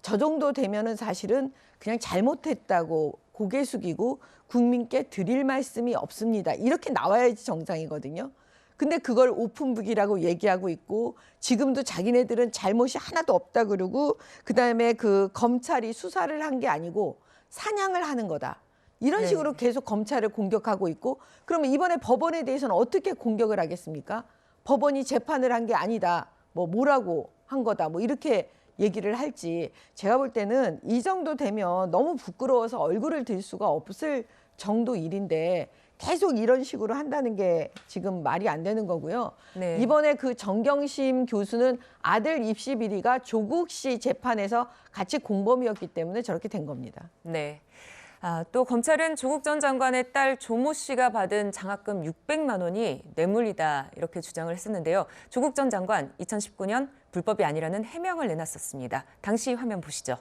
Speaker 6: 저 정도 되면은 사실은 그냥 잘못했다고 고개 숙이고 국민께 드릴 말씀이 없습니다. 이렇게 나와야지 정상이거든요. 근데 그걸 오픈북이라고 얘기하고 있고 지금도 자기네들은 잘못이 하나도 없다 그러고 그다음에 그 검찰이 수사를 한 게 아니고 사냥을 하는 거다. 이런
Speaker 1: 네.
Speaker 6: 식으로 계속 검찰을 공격하고 있고 그러면 이번에 법원에 대해서는 어떻게 공격을 하겠습니까? 법원이 재판을 한 게 아니다. 뭐라고 한 거다. 뭐 이렇게 얘기를 할지 제가 볼 때는 이 정도 되면 너무 부끄러워서 얼굴을 들 수가 없을 정도 일인데 계속 이런 식으로 한다는 게 지금 말이 안 되는 거고요.
Speaker 1: 네.
Speaker 6: 이번에 그 정경심 교수는 아들 입시 비리가 조국 씨 재판에서 같이 공범이었기 때문에 저렇게 된 겁니다.
Speaker 1: 네. 또 검찰은 조국 전 장관의 딸 조모 씨가 받은 장학금 600만 원이 뇌물이다 이렇게 주장을 했었는데요. 조국 전 장관 2019년 불법이 아니라는 해명을 내놨었습니다. 당시 화면 보시죠.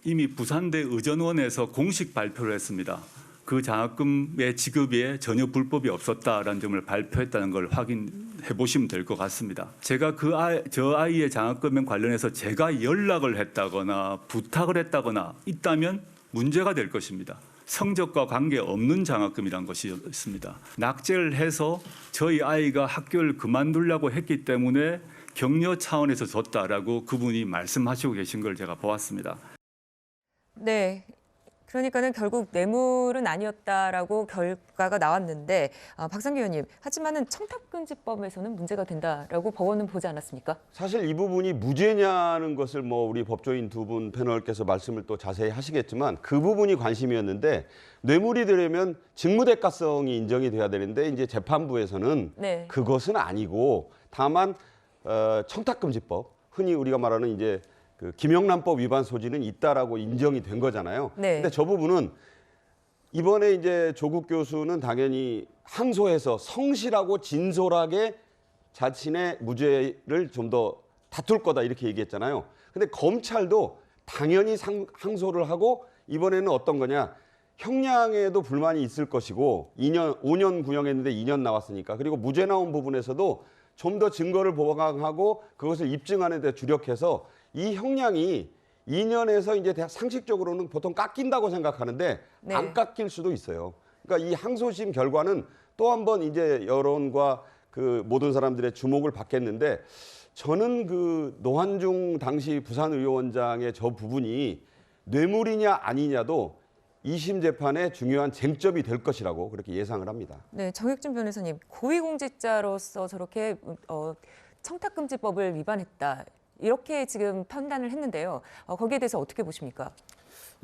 Speaker 2: 이미 부산대 의전원에서 공식 발표를 했습니다. 그 장학금의 지급에 전혀 불법이 없었다라는 점을 발표했다는 걸 확인해 보시면 될 것 같습니다. 제가 저 아이의 장학금에 관련해서 제가 연락을 했다거나 부탁을 했다거나 있다면 문제가 될 것입니다. 성적과 관계없는 장학금이란 것이 있습니다. 낙제를 해서 저희 아이가 학교를 그만두려고 했기 때문에 격려 차원에서 줬다라고 그분이 말씀하시고 계신 걸 제가 보았습니다.
Speaker 1: 네. 그러니까는 결국 뇌물은 아니었다라고 결과가 나왔는데 박상규 의원님, 하지만은 청탁금지법에서는 문제가 된다라고 법원은 보지 않았습니까?
Speaker 8: 사실 이 부분이 무죄냐는 것을 우리 법조인 두 분 패널께서 말씀을 또 자세히 하시겠지만 그 부분이 관심이었는데 뇌물이 되려면 직무대가성이 인정이 돼야 되는데 이제 재판부에서는
Speaker 1: 네.
Speaker 8: 그것은 아니고 다만 청탁금지법 흔히 우리가 말하는 이제 그 김영란법 위반 소지는 있다라고 인정이 된 거잖아요.
Speaker 1: 네.
Speaker 8: 근데 저 부분은 이번에 이제 조국 교수는 당연히 항소해서 성실하고 진솔하게 자신의 무죄를 좀 더 다툴 거다 이렇게 얘기했잖아요. 근데 검찰도 당연히 항소를 하고 이번에는 어떤 거냐? 형량에도 불만이 있을 것이고 5년 구형했는데 2년 나왔으니까 그리고 무죄 나온 부분에서도 좀 더 증거를 보강하고 그것을 입증하는 데 주력해서 이 형량이 2년에서 이제 상식적으로는 보통 깎인다고 생각하는데
Speaker 1: 네.
Speaker 8: 안 깎일 수도 있어요. 그러니까 이 항소심 결과는 또 한 번 이제 여론과 그 모든 사람들의 주목을 받겠는데 저는 그 노환중 당시 부산의료원장의 저 부분이 뇌물이냐 아니냐도 2심 재판의 중요한 쟁점이 될 것이라고 그렇게 예상을 합니다.
Speaker 1: 네, 정혁준 변호사님, 고위공직자로서 저렇게 청탁금지법을 위반했다. 이렇게 지금 판단을 했는데요. 거기에 대해서 어떻게 보십니까?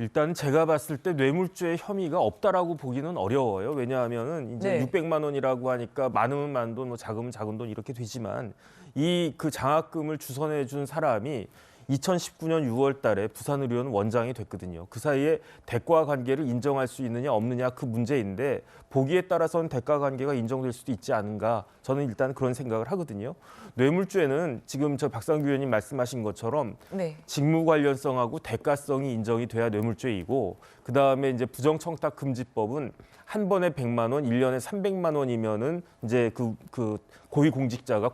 Speaker 4: 일단 제가 봤을 때 뇌물죄의 혐의가 없다라고 보기는 어려워요. 왜냐하면은 이제
Speaker 1: 네.
Speaker 4: 600만 원이라고 하니까 많으면 많은 돈, 뭐 작으면 작은 돈 이렇게 되지만 이 그 장학금을 주선해 준 사람이 2019년 6월 달에 부산의료원 원장이 됐거든요. 그 사이에 대가 관계를 인정할 수 있느냐 없느냐 그 문제인데 보기에 따라서는 대가 관계가 인정될 수도 있지 않은가 저는 일단 그런 생각을 하거든요. 뇌물죄는 지금 저 박상규 의원님 말씀하신 것처럼
Speaker 1: 네.
Speaker 4: 직무 관련성하고 대가성이 인정이 돼야 뇌물죄이고 그다음에 이제 부정청탁금지법은 한 번에 100만 원, 1년에 300만 원이면은 이제 그 고위공직자가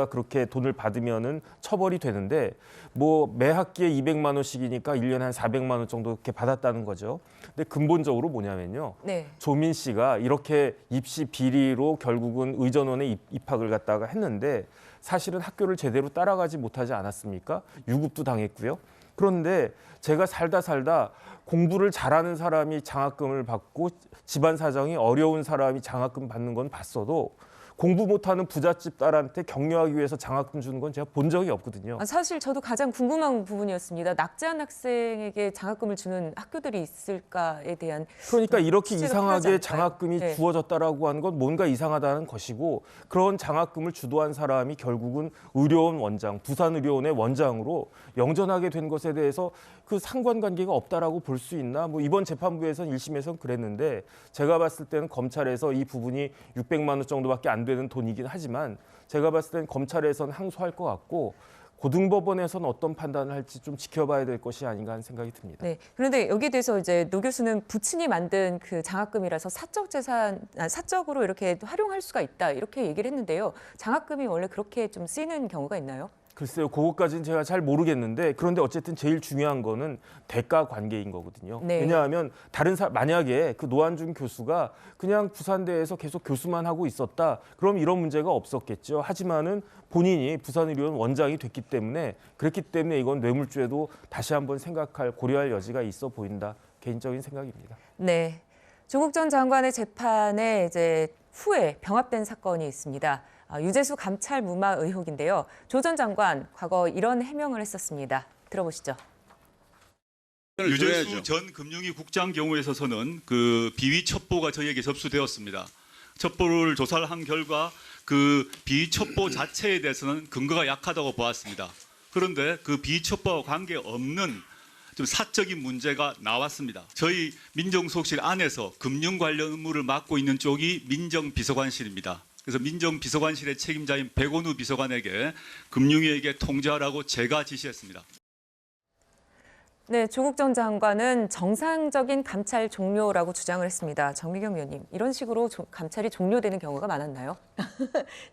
Speaker 4: 그렇게 돈을 받으면은 처벌이 되는데 뭐 매 학기에 200만 원씩이니까 1년에 한 400만 원 정도 이렇게 받았다는 거죠. 근데 근본적으로 뭐냐면요.
Speaker 1: 네.
Speaker 4: 조민 씨가 이렇게 입시 비리로 결국은 의전원에 입학을 갖다가 했는데 사실은 학교를 제대로 따라가지 못하지 않았습니까? 유급도 당했고요. 그런데 제가 살다 공부를 잘하는 사람이 장학금을 받고 집안 사정이 어려운 사람이 장학금 받는 건 봤어도 공부 못하는 부잣집 딸한테 격려하기 위해서 장학금 주는 건 제가 본 적이 없거든요.
Speaker 1: 사실 저도 가장 궁금한 부분이었습니다. 낙제한 학생에게 장학금을 주는 학교들이 있을까에 대한
Speaker 4: 그러니까 이렇게
Speaker 1: 취재가
Speaker 4: 이상하게
Speaker 1: 필요하지 않을까요?
Speaker 4: 장학금이
Speaker 1: 네.
Speaker 4: 주어졌다라고 하는 건 뭔가 이상하다는 것이고 그런 장학금을 주도한 사람이 결국은 의료원 원장, 부산의료원의 원장으로 영전하게 된 것에 대해서 그 상관관계가 없다라고 볼 수 있나? 뭐 이번 재판부에서는 1심에서는 그랬는데 제가 봤을 때는 검찰에서 이 부분이 600만 원 정도밖에 안 되는 돈이긴 하지만 제가 봤을 때는 검찰에서는 항소할 것 같고 고등법원에서는 어떤 판단을 할지 좀 지켜봐야 될 것이 아닌가 하는 생각이 듭니다.
Speaker 1: 네. 그런데 여기에 대해서 이제 노 교수는 부친이 만든 그 장학금이라서 사적으로 이렇게 활용할 수가 있다 이렇게 얘기를 했는데요. 장학금이 원래 그렇게 좀 쓰이는 경우가 있나요?
Speaker 4: 글쎄요, 그것까지는 제가 잘 모르겠는데 그런데 어쨌든 제일 중요한 거는 대가 관계인 거거든요.
Speaker 1: 네.
Speaker 4: 왜냐하면 만약에 그 노한준 교수가 그냥 부산대에서 계속 교수만 하고 있었다, 그럼 이런 문제가 없었겠죠. 하지만은 본인이 부산의료원 원장이 됐기 때문에 그랬기 때문에 이건 뇌물죄도 다시 한번 고려할 여지가 있어 보인다. 개인적인 생각입니다.
Speaker 1: 네. 조국 전 장관의 재판에 이제 후에 병합된 사건이 있습니다. 유재수 감찰 무마 의혹인데요. 조 전 장관 과거 이런 해명을 했었습니다. 들어보시죠.
Speaker 2: 유재수 전 금융위 국장 경우에 있어서는 그 비위 첩보가 저희에게 접수되었습니다. 첩보를 조사를 한 결과 그 비위 첩보 자체에 대해서는 근거가 약하다고 보았습니다. 그런데 그 비위 첩보와 관계없는 좀 사적인 문제가 나왔습니다. 저희 민정수석실 안에서 금융 관련 업무를 맡고 있는 쪽이 민정비서관실입니다. 그래서 민정비서관실의 책임자인 백원우 비서관에게 금융위에게 통지하라고 제가 지시했습니다.
Speaker 1: 네, 조국 전 장관은 정상적인 감찰 종료라고 주장을 했습니다. 정미경 의원님, 이런 식으로 감찰이 종료되는 경우가 많았나요?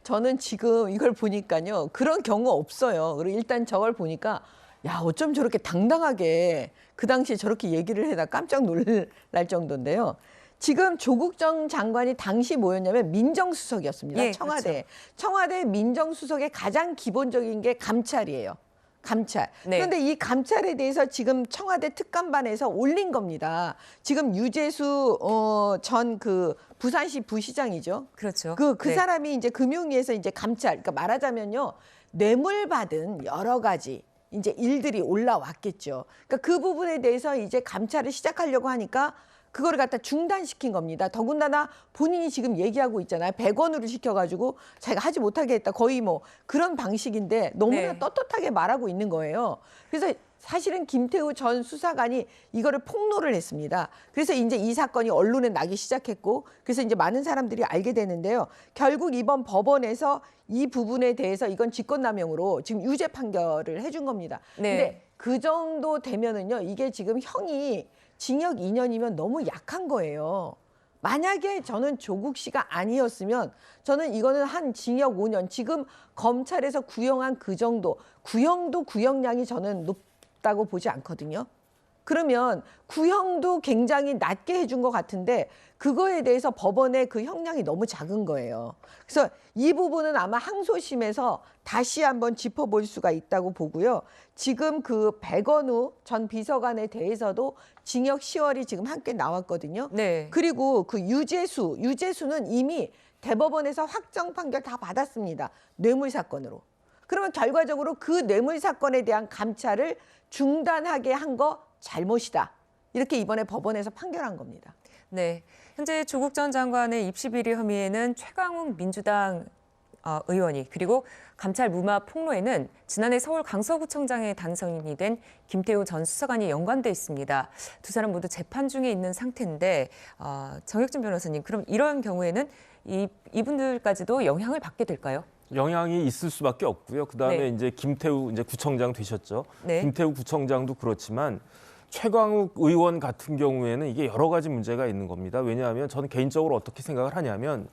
Speaker 6: 저는 지금 이걸 보니까요. 그런 경우 없어요. 그리고 일단 저걸 보니까 야, 어쩜 저렇게 당당하게 그 당시에 저렇게 얘기를 해다 깜짝 놀랄 정도인데요. 지금 조국 전 장관이 당시 뭐였냐면 민정수석이었습니다.
Speaker 1: 예,
Speaker 6: 청와대.
Speaker 1: 그렇죠.
Speaker 6: 청와대 민정수석의 가장 기본적인 게 감찰이에요. 감찰.
Speaker 1: 네.
Speaker 6: 그런데 이 감찰에 대해서 지금 청와대 특감반에서 올린 겁니다. 지금 유재수 전 그 부산시 부시장이죠.
Speaker 1: 그렇죠.
Speaker 6: 그
Speaker 1: 네.
Speaker 6: 사람이 이제 금융위에서 이제 감찰, 그러니까 말하자면요, 뇌물 받은 여러 가지 이제 일들이 올라왔겠죠. 그러니까 그 부분에 대해서 이제 감찰을 시작하려고 하니까 그거를 갖다 중단시킨 겁니다. 더군다나 본인이 지금 얘기하고 있잖아요. 100원으로 시켜가지고 자기가 하지 못하게 했다. 거의 뭐 그런 방식인데 너무나
Speaker 1: 네.
Speaker 6: 떳떳하게 말하고 있는 거예요. 그래서 사실은 김태우 전 수사관이 이거를 폭로를 했습니다. 그래서 이제 이 사건이 언론에 나기 시작했고 그래서 이제 많은 사람들이 알게 되는데요. 결국 이번 법원에서 이 부분에 대해서 이건 직권남용으로 지금 유죄 판결을 해준 겁니다.
Speaker 1: 네.
Speaker 6: 근데 그 정도 되면은요. 이게 지금 형이 징역 2년이면 너무 약한 거예요. 만약에 저는 조국 씨가 아니었으면 저는 이거는 한 징역 5년, 지금 검찰에서 구형한 그 정도, 구형도 구형량이 저는 높다고 보지 않거든요. 그러면 구형도 굉장히 낮게 해준 것 같은데 그거에 대해서 법원의 그 형량이 너무 작은 거예요. 그래서 이 부분은 아마 항소심에서 다시 한번 짚어볼 수가 있다고 보고요. 지금 그 백원우 전 비서관에 대해서도 징역 10월이 지금 함께 나왔거든요.
Speaker 1: 네.
Speaker 6: 그리고 그 유재수는 이미 대법원에서 확정 판결 다 받았습니다. 뇌물 사건으로. 그러면 결과적으로 그 뇌물 사건에 대한 감찰을 중단하게 한 거 잘못이다. 이렇게 이번에 법원에서 판결한 겁니다.
Speaker 1: 네, 현재 조국 전 장관의 입시 비리 혐의에는 최강욱 민주당 의원이 그리고 감찰 무마 폭로에는 지난해 서울 강서구청장에 당선이 된 김태우 전 수사관이 연관돼 있습니다. 두 사람 모두 재판 중에 있는 상태인데 정혁진 변호사님, 그럼 이런 경우에는 이분들까지도 영향을 받게 될까요?
Speaker 4: 영향이 있을 수밖에 없고요. 그다음에
Speaker 1: 네.
Speaker 4: 이제 김태우 이제 구청장 되셨죠.
Speaker 1: 네.
Speaker 4: 김태우 구청장도 그렇지만 최광욱 의원 같은 경우에는 이게 여러 가지 문제가 있는 겁니다. 왜냐하면 저는 개인적으로 어떻게 생각을 하냐면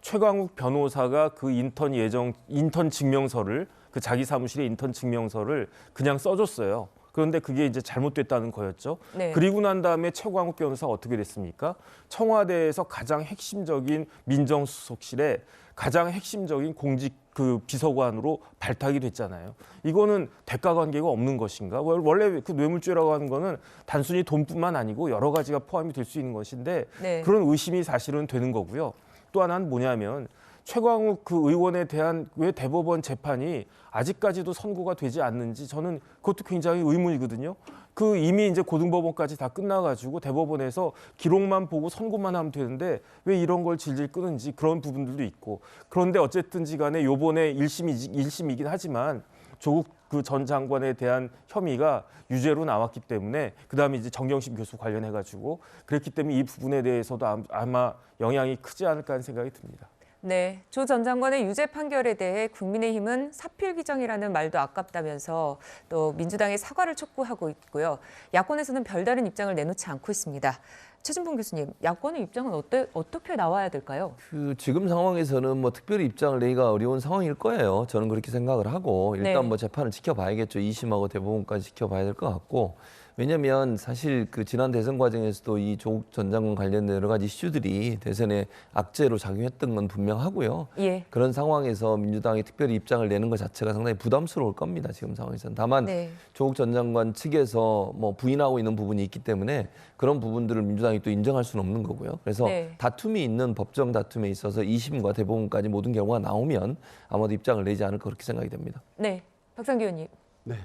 Speaker 4: 최광욱 변호사가 그 인턴 증명서를 그 자기 사무실의 인턴 증명서를 그냥 써줬어요. 그런데 그게 이제 잘못됐다는 거였죠.
Speaker 1: 네.
Speaker 4: 그리고 난 다음에 최광욱 변호사가 어떻게 됐습니까? 청와대에서 가장 핵심적인 민정수석실에 가장 핵심적인 공직 그 비서관으로 발탁이 됐잖아요. 이거는 대가 관계가 없는 것인가? 원래 그 뇌물죄라고 하는 거는 단순히 돈뿐만 아니고 여러 가지가 포함이 될 수 있는 것인데
Speaker 1: 네.
Speaker 4: 그런 의심이 사실은 되는 거고요. 또 하나는 뭐냐면 최광욱 그 의원에 대한 왜 대법원 재판이 아직까지도 선고가 되지 않는지 저는 그것도 굉장히 의문이거든요. 그 이미 이제 고등법원까지 다 끝나가지고 대법원에서 기록만 보고 선고만 하면 되는데 왜 이런 걸 질질 끄는지 그런 부분들도 있고. 그런데 어쨌든지 간에 요번에 1심이긴 하지만 조국 그 전 장관에 대한 혐의가 유죄로 나왔기 때문에 그다음에 이제 정경심 교수 관련해가지고 그랬기 때문에 이 부분에 대해서도 아마 영향이 크지 않을까 하는 생각이 듭니다.
Speaker 1: 네, 조 전 장관의 유죄 판결에 대해 국민의힘은 사필 규정이라는 말도 아깝다면서 또 민주당의 사과를 촉구하고 있고요. 야권에서는 별다른 입장을 내놓지 않고 있습니다. 최진봉 교수님, 야권의 입장은 어떻게 나와야 될까요?
Speaker 7: 지금 상황에서는 뭐 특별히 입장을 내기가 어려운 상황일 거예요. 저는 그렇게 생각을 하고 일단
Speaker 1: 네.
Speaker 7: 뭐 재판을 지켜봐야겠죠. 2심하고 대법원까지 지켜봐야 될 것 같고. 왜냐하면 사실 그 지난 대선 과정에서도 이 조국 전 장관 관련된 여러 가지 이슈들이 대선에 악재로 작용했던 건 분명하고요.
Speaker 1: 예.
Speaker 7: 그런 상황에서 민주당이 특별히 입장을 내는 것 자체가 상당히 부담스러울 겁니다. 지금 상황에서는. 다만
Speaker 1: 네.
Speaker 7: 조국 전 장관 측에서 뭐 부인하고 있는 부분이 있기 때문에 그런 부분들을 민주당이 또 인정할 수는 없는 거고요. 그래서
Speaker 1: 네.
Speaker 7: 다툼이 있는 법정 다툼에 있어서 2심과 대법원까지 모든 결과가 나오면 아마도 입장을 내지 않을까 그렇게 생각이 됩니다.
Speaker 1: 네, 박상기 의원님.
Speaker 8: 네.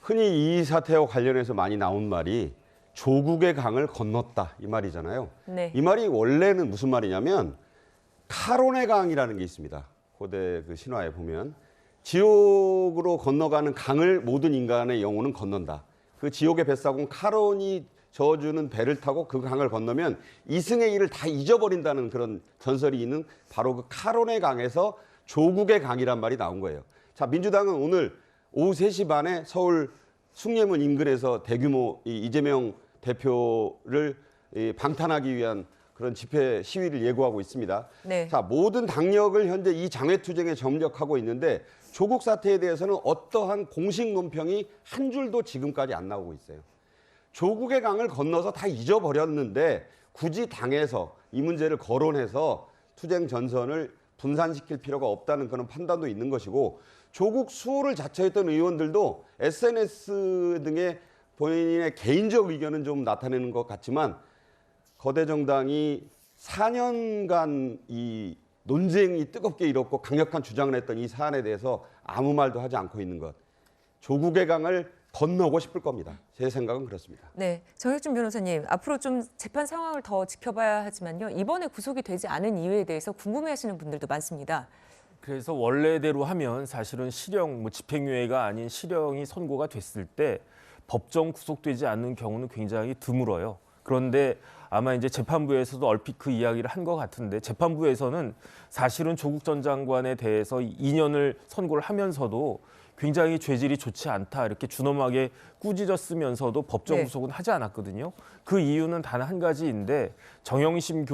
Speaker 8: 흔히 이 사태와 관련해서 많이 나온 말이 조국의 강을 건넜다 이 말이잖아요.
Speaker 1: 네.
Speaker 8: 이 말이 원래는 무슨 말이냐면 카론의 강이라는 게 있습니다. 고대 그 신화에 보면 지옥으로 건너가는 강을 모든 인간의 영혼은 건넌다. 그 지옥의 뱃사공 카론이 저어주는 배를 타고 그 강을 건너면 이승의 일을 다 잊어버린다는 그런 전설이 있는 바로 그 카론의 강에서 조국의 강이란 말이 나온 거예요. 자, 민주당은 오늘 오후 3시 반에 서울 숭례문 인근에서 대규모 이재명 대표를 방탄하기 위한 그런 집회 시위를 예고하고 있습니다.
Speaker 1: 네.
Speaker 8: 자, 모든 당력을 현재 이 장외투쟁에 점력하고 있는데 조국 사태에 대해서는 어떠한 공식 논평이 한 줄도 지금까지 안 나오고 있어요. 조국의 강을 건너서 다 잊어버렸는데 굳이 당에서 이 문제를 거론해서 투쟁 전선을 분산시킬 필요가 없다는 그런 판단도 있는 것이고 조국 수호를 자처했던 의원들도 SNS 등의 본인의 개인적 의견은 좀 나타내는 것 같지만 거대 정당이 4년간 이 논쟁이 뜨겁게 일었고 강력한 주장을 했던 이 사안에 대해서 아무 말도 하지 않고 있는 것. 조국의 강을 건너고 싶을 겁니다. 제 생각은 그렇습니다.
Speaker 1: 네, 정혁진 변호사님, 앞으로 좀 재판 상황을 더 지켜봐야 하지만요. 이번에 구속이 되지 않은 이유에 대해서 궁금해하시는 분들도 많습니다.
Speaker 4: 그래서 원래대로 하면 사실은 실형, 뭐 집행유예가 아닌 실형이 선고가 됐을 때 법정 구속되지 않는 경우는 굉장히 드물어요. 그런데 아마 이제 재판부에서도 얼핏 그 이야기를 한 것 같은데 재판부에서는 사실은 조국 전 장관에 대해서 2년을 선고를 하면서도 굉장히 죄질이 좋지 않다 이렇게 준엄하게 꾸짖었으면서도 법정
Speaker 1: 네.
Speaker 4: 구속은 하지 않았거든요. 그 이유는 단 한 가지인데 정경심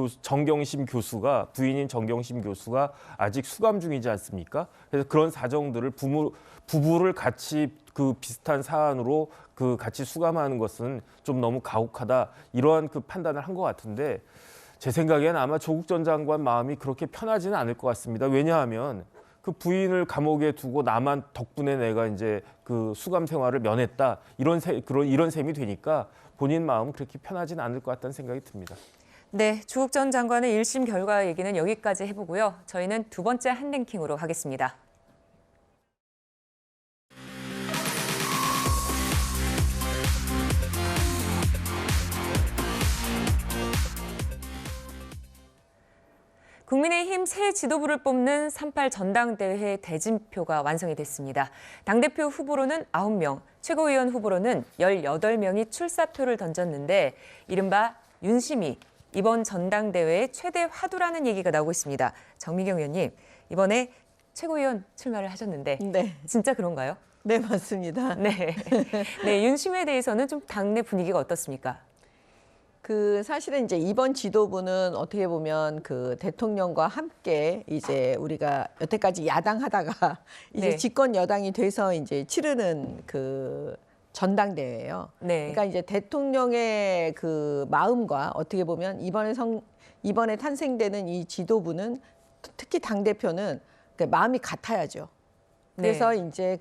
Speaker 4: 교수가 부인인 정경심 교수가 아직 수감 중이지 않습니까? 그래서 그런 사정들을 부부를 같이 그 비슷한 사안으로 그 같이 수감하는 것은 좀 너무 가혹하다 이러한 그 판단을 한 것 같은데 제 생각에는 아마 조국 전 장관 마음이 그렇게 편하지는 않을 것 같습니다. 왜냐하면 그 부인을 감옥에 두고 나만 덕분에 내가 이제 그 수감 생활을 면했다 이런 셈이 되니까 본인 마음은 그렇게 편하지는 않을 것 같다는 생각이 듭니다.
Speaker 1: 네, 조국 전 장관의 1심 결과 얘기는 여기까지 해보고요. 저희는 두 번째 한랭킹으로 가겠습니다. 국민의힘 새 지도부를 뽑는 3.8 전당대회 대진표가 완성이 됐습니다. 당대표 후보로는 9명, 최고위원 후보로는 18명이 출사표를 던졌는데 이른바 윤심이 이번 전당대회의 최대 화두라는 얘기가 나오고 있습니다. 정미경 의원님, 이번에 최고위원 출마를 하셨는데
Speaker 6: 네.
Speaker 1: 진짜 그런가요?
Speaker 6: 네, 맞습니다.
Speaker 1: 네. 네, 윤심에 대해서는 좀 당내 분위기가 어떻습니까?
Speaker 6: 사실은 이제 이번 지도부는 어떻게 보면 대통령과 함께 이제 우리가 여태까지 야당하다가 이제
Speaker 1: 네.
Speaker 6: 집권 여당이 돼서 이제 치르는 전당대회예요.
Speaker 1: 네.
Speaker 6: 그러니까 이제 대통령의 마음과 어떻게 보면 이번에 탄생되는 이 지도부는 특히 당 대표는 마음이 같아야죠. 그래서
Speaker 1: 네.
Speaker 6: 이제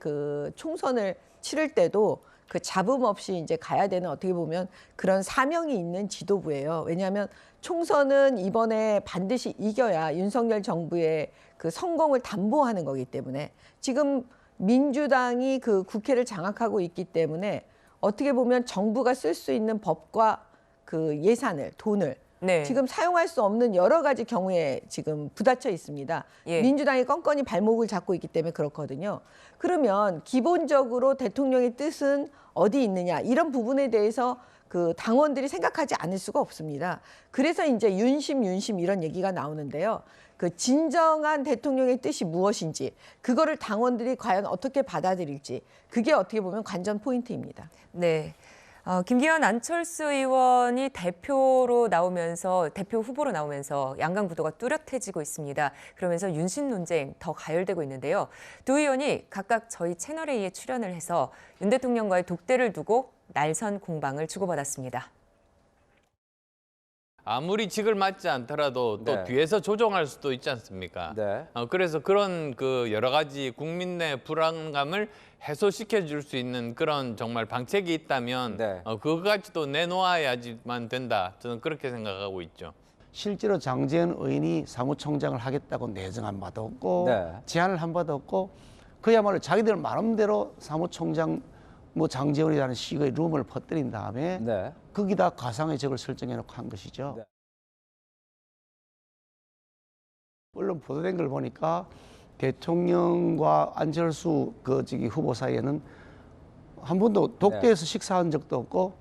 Speaker 6: 총선을 치를 때도 잡음 없이 이제 가야 되는 어떻게 보면 그런 사명이 있는 지도부예요. 왜냐하면 총선은 이번에 반드시 이겨야 윤석열 정부의 성공을 담보하는 거기 때문에 지금 민주당이 국회를 장악하고 있기 때문에 어떻게 보면 정부가 쓸 수 있는 법과 예산을, 돈을
Speaker 1: 네.
Speaker 6: 지금 사용할 수 없는 여러 가지 경우에 지금 부딪혀 있습니다.
Speaker 1: 예.
Speaker 6: 민주당이 껌껌이 발목을 잡고 있기 때문에 그렇거든요. 그러면 기본적으로 대통령의 뜻은 어디 있느냐 이런 부분에 대해서 당원들이 생각하지 않을 수가 없습니다. 그래서 이제 윤심 이런 얘기가 나오는데요. 진정한 대통령의 뜻이 무엇인지 그거를 당원들이 과연 어떻게 받아들일지 그게 어떻게 보면 관전 포인트입니다.
Speaker 1: 네. 김기현 안철수 의원이 대표 후보로 나오면서 양강 구도가 뚜렷해지고 있습니다. 그러면서 윤심 논쟁 더 가열되고 있는데요. 두 의원이 각각 저희 채널A에 출연을 해서 윤 대통령과의 독대를 두고 날선 공방을 주고받았습니다.
Speaker 9: 아무리 직을 맞지 않더라도 또
Speaker 10: 네.
Speaker 9: 뒤에서 조종할 수도 있지 않습니까?
Speaker 10: 네.
Speaker 9: 그래서 그런 여러 가지 국민 내 불안감을 해소시켜 줄 수 있는 그런 정말 방책이 있다면
Speaker 10: 네.
Speaker 9: 그거까지도 내놓아야지만 된다. 저는 그렇게 생각하고 있죠.
Speaker 11: 실제로 장제원 의원이 사무총장을 하겠다고 내정한 바도 없고
Speaker 10: 네.
Speaker 11: 제안을 한 바도 없고 그야말로 자기들 마음대로 사무총장 장제원이라는 식의 룸을 퍼뜨린 다음에
Speaker 10: 네.
Speaker 11: 거기다 가상의 적을 설정해놓고 한 것이죠.
Speaker 10: 네.
Speaker 11: 언론 보도된 걸 보니까 대통령과 안철수 후보 사이에는 한 번도 독대에서 식사한 적도 없고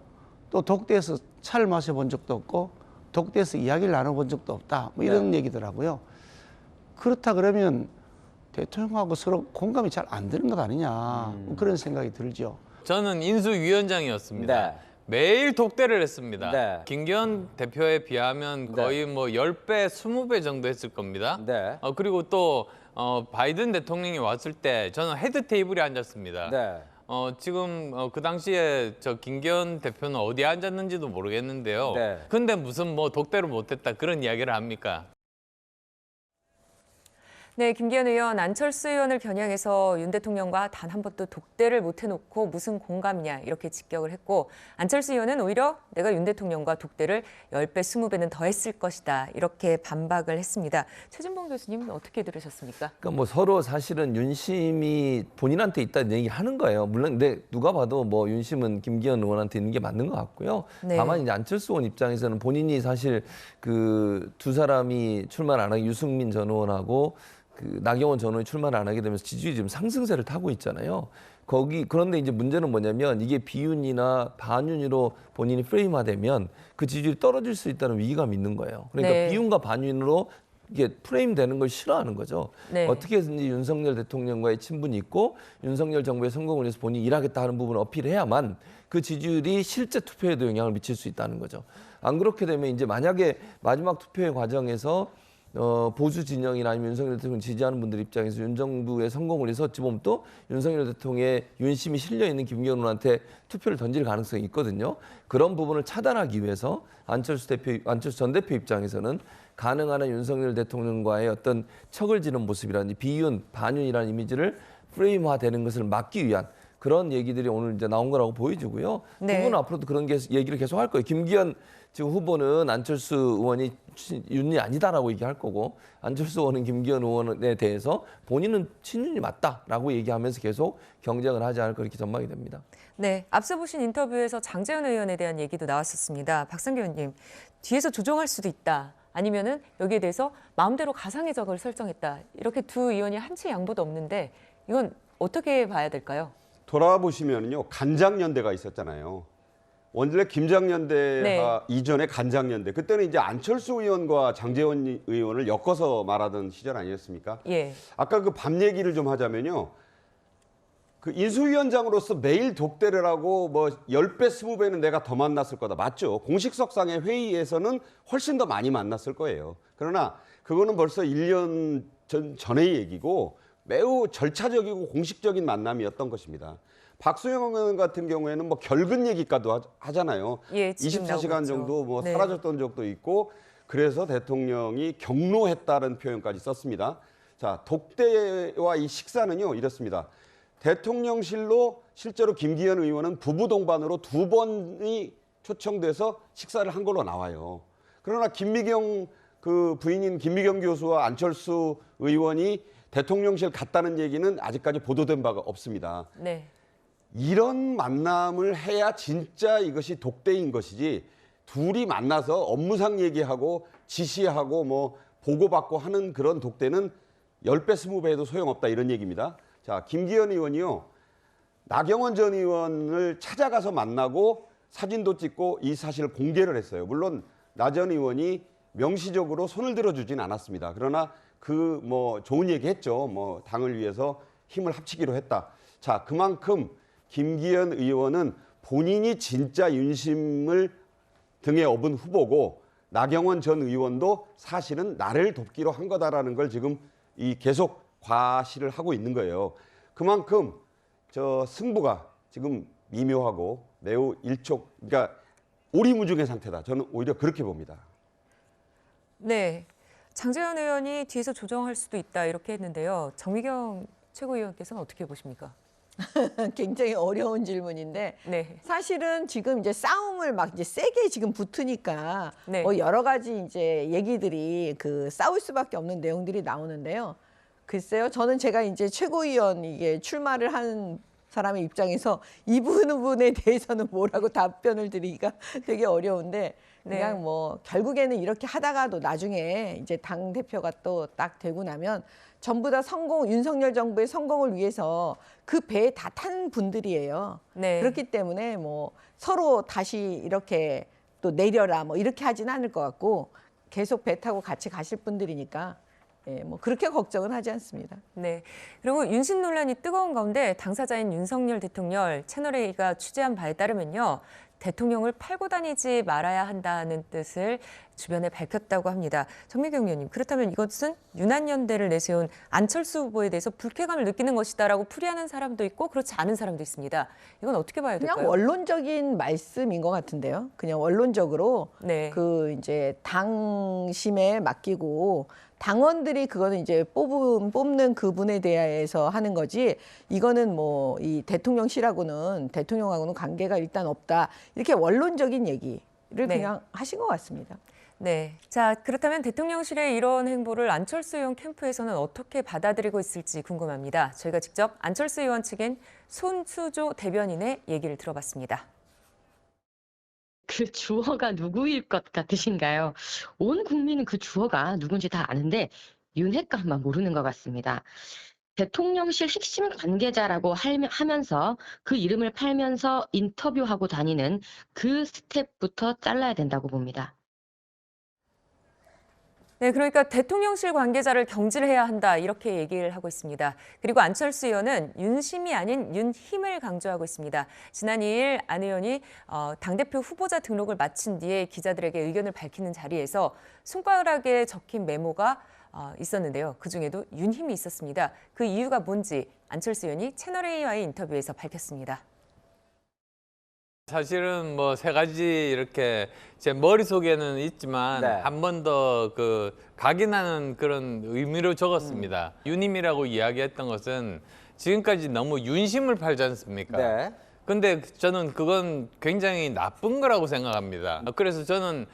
Speaker 11: 또 독대에서 차를 마셔본 적도 없고 독대에서 이야기를 나눠본 적도 없다. 이런 얘기더라고요. 그렇다 그러면 대통령하고 서로 공감이 잘 안 되는 것 아니냐 그런 생각이 들죠.
Speaker 9: 저는 인수위원장이었습니다.
Speaker 10: 네.
Speaker 9: 매일 독대를 했습니다.
Speaker 10: 네.
Speaker 9: 김기현 대표에 비하면 거의 10배, 20배 정도 했을 겁니다.
Speaker 10: 네.
Speaker 9: 그리고 또 바이든 대통령이 왔을 때 저는 헤드 테이블에 앉았습니다.
Speaker 10: 네.
Speaker 9: 지금 그 당시에 김기현 대표는 어디에 앉았는지도 모르겠는데요.
Speaker 10: 네.
Speaker 9: 근데 무슨 독대를 못했다 그런 이야기를 합니까?
Speaker 1: 네, 김기현 의원, 안철수 의원을 겨냥해서 윤 대통령과 단 한 번도 독대를 못 해놓고 무슨 공감이냐 이렇게 직격을 했고 안철수 의원은 오히려 내가 윤 대통령과 독대를 10배, 20배는 더 했을 것이다 이렇게 반박을 했습니다. 최진봉 교수님은 어떻게 들으셨습니까?
Speaker 7: 그러니까 서로 사실은 윤심이 본인한테 있다는 얘기를 하는 거예요. 물론 근데 누가 봐도 윤심은 김기현 의원한테 있는 게 맞는 것 같고요.
Speaker 1: 네.
Speaker 7: 다만 이제 안철수 의원 입장에서는 본인이 사실 두 사람이 출마를 안 하게 유승민 전 의원하고 나경원 전 의원이 출마를 안 하게 되면서 지지율이 지금 상승세를 타고 있잖아요. 그런데 이제 문제는 뭐냐면 이게 비윤이나 반윤으로 본인이 프레임화되면 그 지지율이 떨어질 수 있다는 위기감이 있는 거예요. 그러니까
Speaker 1: 네.
Speaker 7: 비윤과 반윤으로 이게 프레임되는 걸 싫어하는 거죠.
Speaker 1: 네.
Speaker 7: 어떻게 해서든지 윤석열 대통령과의 친분이 있고 윤석열 정부의 성공을 위해서 본인이 일하겠다 하는 부분을 어필해야만 그 지지율이 실제 투표에도 영향을 미칠 수 있다는 거죠. 안 그렇게 되면 이제 만약에 마지막 투표의 과정에서 보수 진영이나 아니면 윤석열 대통령 지지하는 분들 입장에서 윤 정부의 성공을 위해서 어찌 보면 또 윤석열 대통령의 윤심이 실려 있는 김기현 의원한테 투표를 던질 가능성이 있거든요. 그런 부분을 차단하기 위해서 안철수 전 대표 입장에서는 가능한 한 윤석열 대통령과의 어떤 척을 지는 모습이라든지 비윤, 반윤이라는 이미지를 프레임화되는 것을 막기 위한 그런 얘기들이 오늘 이제 나온 거라고 보여지고요.
Speaker 1: 네.
Speaker 7: 두 분은 앞으로도 그런 얘기를 계속 할 거예요. 김기현 지금 후보는 안철수 의원이 윤이 아니다라고 얘기할 거고 안철수 의원은 김기현 의원에 대해서 본인은 친윤이 맞다라고 얘기하면서 계속 경쟁을 하지 않을까 이렇게 전망이 됩니다.
Speaker 1: 네, 앞서 보신 인터뷰에서 장제원 의원에 대한 얘기도 나왔었습니다. 박상규 의원님, 뒤에서 조종할 수도 있다. 아니면은 여기에 대해서 마음대로 가상의적을 설정했다. 이렇게 두 의원이 한치 양보도 없는데 이건 어떻게 봐야 될까요?
Speaker 8: 돌아보시면요, 간장연대가 있었잖아요. 원래 김장연대
Speaker 1: 네.
Speaker 8: 이전에 간장연대. 그때는 이제 안철수 의원과 장제원 의원을 엮어서 말하던 시절 아니었습니까?
Speaker 1: 예.
Speaker 8: 아까 그 밥 얘기를 좀 하자면요. 그 인수위원장으로서 매일 독대를 하고 뭐 10배, 20배는 내가 더 만났을 거다. 맞죠? 공식석상의 회의에서는 훨씬 더 많이 만났을 거예요. 그러나 그거는 벌써 1년 전의 얘기고 매우 절차적이고 공식적인 만남이었던 것입니다. 박수영 의원 같은 경우에는 뭐 결근 얘기까지도 하잖아요.
Speaker 1: 예, 지금
Speaker 8: 24시간
Speaker 1: 나오고
Speaker 8: 정도 뭐
Speaker 1: 네.
Speaker 8: 사라졌던 적도 있고 그래서 대통령이 경로했다는 표현까지 썼습니다. 자, 독대와 이 식사는요, 이렇습니다. 대통령실로 실제로 김기현 의원은 부부 동반으로 2번이 초청돼서 식사를 한 걸로 나와요. 그러나 김미경 그 부인인 김미경 교수와 안철수 의원이 대통령실 갔다는 얘기는 아직까지 보도된 바가 없습니다.
Speaker 1: 네.
Speaker 8: 이런 만남을 해야 진짜 이것이 독대인 것이지 둘이 만나서 업무상 얘기하고 지시하고 뭐 보고받고 하는 그런 독대는 10배, 20배 해도 소용없다 이런 얘기입니다. 자, 김기현 의원이요. 나경원 전 의원을 찾아가서 만나고 사진도 찍고 이 사실을 공개를 했어요. 물론 나 전 의원이 명시적으로 손을 들어주진 않았습니다. 그러나 그 뭐 좋은 얘기 했죠. 뭐 당을 위해서 힘을 합치기로 했다. 자, 그만큼 김기현 의원은 본인이 진짜 윤심을 등에 업은 후보고 나경원 전 의원도 사실은 나를 돕기로 한 거다라는 걸 지금 이 계속 과시를 하고 있는 거예요. 그만큼 저 승부가 지금 미묘하고 매우 그러니까 오리무중의 상태다. 저는 오히려 그렇게 봅니다.
Speaker 1: 네. 장제원 의원이 뒤에서 조정할 수도 있다 이렇게 했는데요. 정미경 최고위원께서는 어떻게 보십니까?
Speaker 6: 굉장히 어려운 질문인데
Speaker 1: 네.
Speaker 6: 사실은 지금 이제 싸움을 막 이제 세게 지금 붙으니까
Speaker 1: 네.
Speaker 6: 뭐 여러 가지 이제 얘기들이 그 싸울 수밖에 없는 내용들이 나오는데요. 글쎄요, 저는 제가 이제 최고위원 이게 출마를 한 사람의 입장에서 이 부분에 대해서는 뭐라고 답변을 드리기가 되게 어려운데 그냥
Speaker 1: 네.
Speaker 6: 뭐 결국에는 이렇게 하다가도 나중에 이제 당 대표가 또 딱 되고 나면 전부 다 윤석열 정부의 성공을 위해서 그 배에 다 탄 분들이에요.
Speaker 1: 네.
Speaker 6: 그렇기 때문에 뭐 서로 다시 이렇게 또 내려라 뭐 이렇게 하진 않을 것 같고 계속 배 타고 같이 가실 분들이니까 예, 뭐 그렇게 걱정은 하지 않습니다.
Speaker 1: 네. 그리고 윤심 논란이 뜨거운 가운데 당사자인 윤석열 대통령 채널A가 취재한 바에 따르면요. 대통령을 팔고 다니지 말아야 한다는 뜻을 주변에 밝혔다고 합니다. 정미경 의원님, 그렇다면 이것은 유난연대를 내세운 안철수 후보에 대해서 불쾌감을 느끼는 것이다라고 풀이하는 사람도 있고 그렇지 않은 사람도 있습니다. 이건 어떻게 봐야 될까요?
Speaker 6: 그냥 원론적인 말씀인 것 같은데요. 그냥 원론적으로
Speaker 1: 네.
Speaker 6: 그 이제 당심에 맡기고 당원들이 그거는 이제 뽑는 그분에 대해서 하는 거지 이거는 뭐 이 대통령하고는 관계가 일단 없다. 이렇게 원론적인 얘기를
Speaker 1: 네.
Speaker 6: 그냥 하신 것 같습니다.
Speaker 1: 네. 자, 그렇다면 대통령실의 이런 행보를 안철수 의원 캠프에서는 어떻게 받아들이고 있을지 궁금합니다. 저희가 직접 안철수 의원 측인 손수조 대변인의 얘기를 들어봤습니다.
Speaker 10: 그 주어가 누구일 것 같으신가요? 온 국민은 그 주어가 누군지 다 아는데 윤핵관만 모르는 것 같습니다. 대통령실 핵심 관계자라고 하면서 그 이름을 팔면서 인터뷰하고 다니는 그 스텝부터 잘라야 된다고 봅니다.
Speaker 1: 네, 그러니까 대통령실 관계자를 경질해야 한다 이렇게 얘기를 하고 있습니다. 그리고 안철수 의원은 윤심이 아닌 윤힘을 강조하고 있습니다. 지난 2일 안 의원이 당대표 후보자 등록을 마친 뒤에 기자들에게 의견을 밝히는 자리에서 손가락에 적힌 메모가 있었는데요. 그중에도 윤힘이 있었습니다. 그 이유가 뭔지 안철수 의원이 채널A와의 인터뷰에서 밝혔습니다.
Speaker 9: 사실은 뭐 세 가지 이렇게 제 머릿속에는 있지만
Speaker 12: 네.
Speaker 9: 한 번 더 그 각인하는 그런 의미로 적었습니다. 윤힘이라고 이야기했던 것은 지금까지 너무 윤심을 팔지 않습니까?
Speaker 12: 네.
Speaker 9: 근데 저는 그건 굉장히 나쁜 거라고 생각합니다. 그래서 저는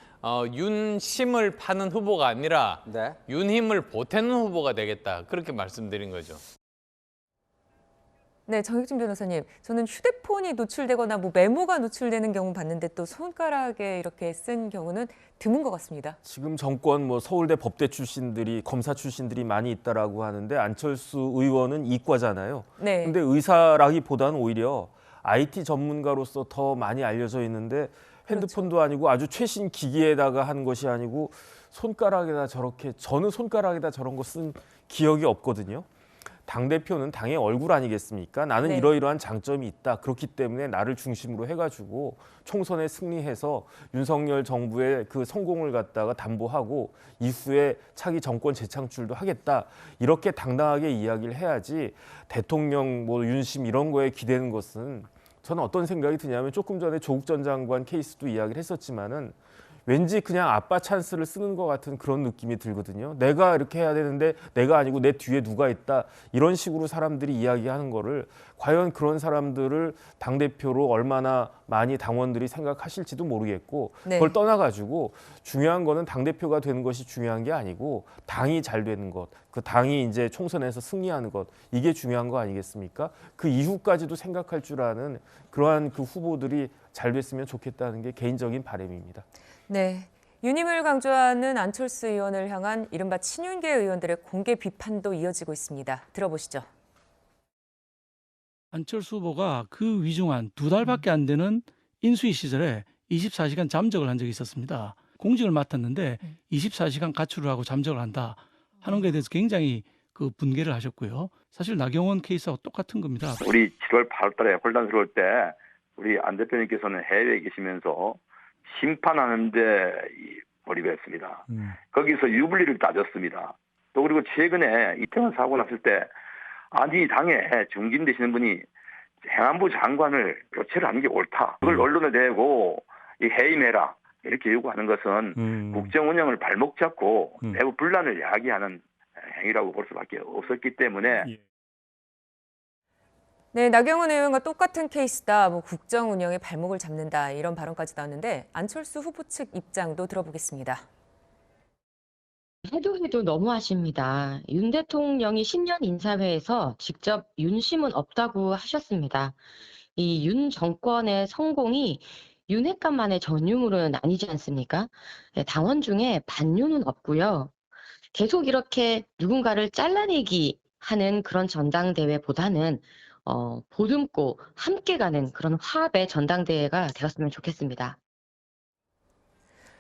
Speaker 9: 윤심을 파는 후보가 아니라 윤힘을 보태는 후보가 되겠다. 그렇게 말씀드린 거죠.
Speaker 1: 네, 정혁진 변호사님, 저는 휴대폰이 노출되거나 뭐 메모가 노출되는 경우 봤는데 또 손가락에 이렇게 쓴 경우는 드문 것 같습니다.
Speaker 4: 지금 정권 뭐 서울대 법대 출신들이 검사 출신들이 많이 있다라고 하는데 안철수 의원은 이과잖아요.
Speaker 1: 네.
Speaker 4: 근데 의사라기보다는 오히려 IT 전문가로서 더 많이 알려져 있는데 핸드폰도 아니고 아주 최신 기기에다가 한 것이 아니고 손가락에다 저렇게 저는 손가락에다 저런 거 쓴 기억이 없거든요. 당대표는 당의 얼굴 아니겠습니까? 나는
Speaker 1: 네.
Speaker 4: 이러이러한 장점이 있다. 그렇기 때문에 나를 중심으로 해가지고 총선에 승리해서 윤석열 정부의 그 성공을 갖다가 담보하고 이후에 차기 정권 재창출도 하겠다. 이렇게 당당하게 이야기를 해야지 대통령 뭐 윤심 이런 거에 기대는 것은 저는 어떤 생각이 드냐면 조금 전에 조국 전 장관 케이스도 이야기를 했었지만은 왠지 그냥 아빠 찬스를 쓰는 것 같은 그런 느낌이 들거든요. 내가 이렇게 해야 되는데 내가 아니고 내 뒤에 누가 있다. 이런 식으로 사람들이 이야기하는 거를 과연 그런 사람들을 당대표로 얼마나 많이 당원들이 생각하실지도 모르겠고
Speaker 1: 네.
Speaker 4: 그걸 떠나가지고 중요한 거는 당대표가 되는 것이 중요한 게 아니고 당이 잘 되는 것, 그 당이 이제 총선에서 승리하는 것 이게 중요한 거 아니겠습니까? 그 이후까지도 생각할 줄 아는 그러한 그 후보들이 잘 됐으면 좋겠다는 게 개인적인 바람입니다.
Speaker 1: 네, 유님을 강조하는 안철수 의원을 향한 이른바 친윤계 의원들의 공개 비판도 이어지고 있습니다. 들어보시죠.
Speaker 12: 안철수 후보가 그 위중한 2달밖에 안 되는 인수위 시절에 24시간 잠적을 한 적이 있었습니다. 공직을 맡았는데 24시간 가출을 하고 잠적을 한다 하는 것에 대해서 굉장히 그 분개를 하셨고요. 사실 나경원 케이스하고 똑같은 겁니다.
Speaker 13: 우리 7월 8월 달에 혼란스러울 때 우리 안 대표님께서는 해외에 계시면서 심판하는데 몰입했습니다. 거기서 유불리를 따졌습니다. 또 그리고 최근에 이태원 사고 났을 때 아니 당에 중진 되시는 분이 행안부 장관을 교체를 하는 게 옳다. 그걸 언론에 대고 해임해라 이렇게 요구하는 것은 국정 운영을 발목 잡고 내부 분란을 야기하는 행위라고 볼 수밖에 없었기 때문에
Speaker 1: 네, 나경원 의원과 똑같은 케이스다. 뭐 국정 운영에 발목을 잡는다. 이런 발언까지 나왔는데 안철수 후보 측 입장도 들어보겠습니다.
Speaker 10: 해도 너무하십니다. 윤 대통령이 신년 인사회에서 직접 윤심은 없다고 하셨습니다. 이 윤 정권의 성공이 윤핵관만의 전유물은 아니지 않습니까? 당원 중에 반윤은 없고요. 계속 이렇게 누군가를 잘라내기 하는 그런 전당대회보다는 보듬고 함께 가는 그런 화합의 전당대회가 되었으면 좋겠습니다.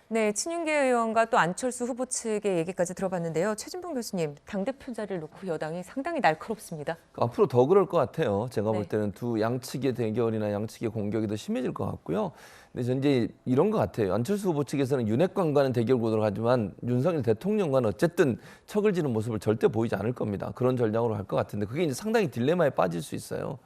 Speaker 1: 네, 친윤계 의원과 또 안철수 후보 측의 얘기까지 들어봤는데요. 최진봉 교수님, 당대표 자리를 놓고 여당이 상당히 날카롭습니다.
Speaker 7: 앞으로 더 그럴 것 같아요. 제가 볼
Speaker 1: 네.
Speaker 7: 때는 두 양측의 대결이나 양측의 공격이 더 심해질 것 같고요. 근데 전 이제 이런 것 같아요. 안철수 후보 측에서는 윤핵관과는 대결 구도를 하지만 윤석열 대통령과는 어쨌든 척을 지는 모습을 절대 보이지 않을 겁니다. 그런 전략으로 할 것 같은데 그게 이제 상당히 딜레마에 빠질 수 있어요.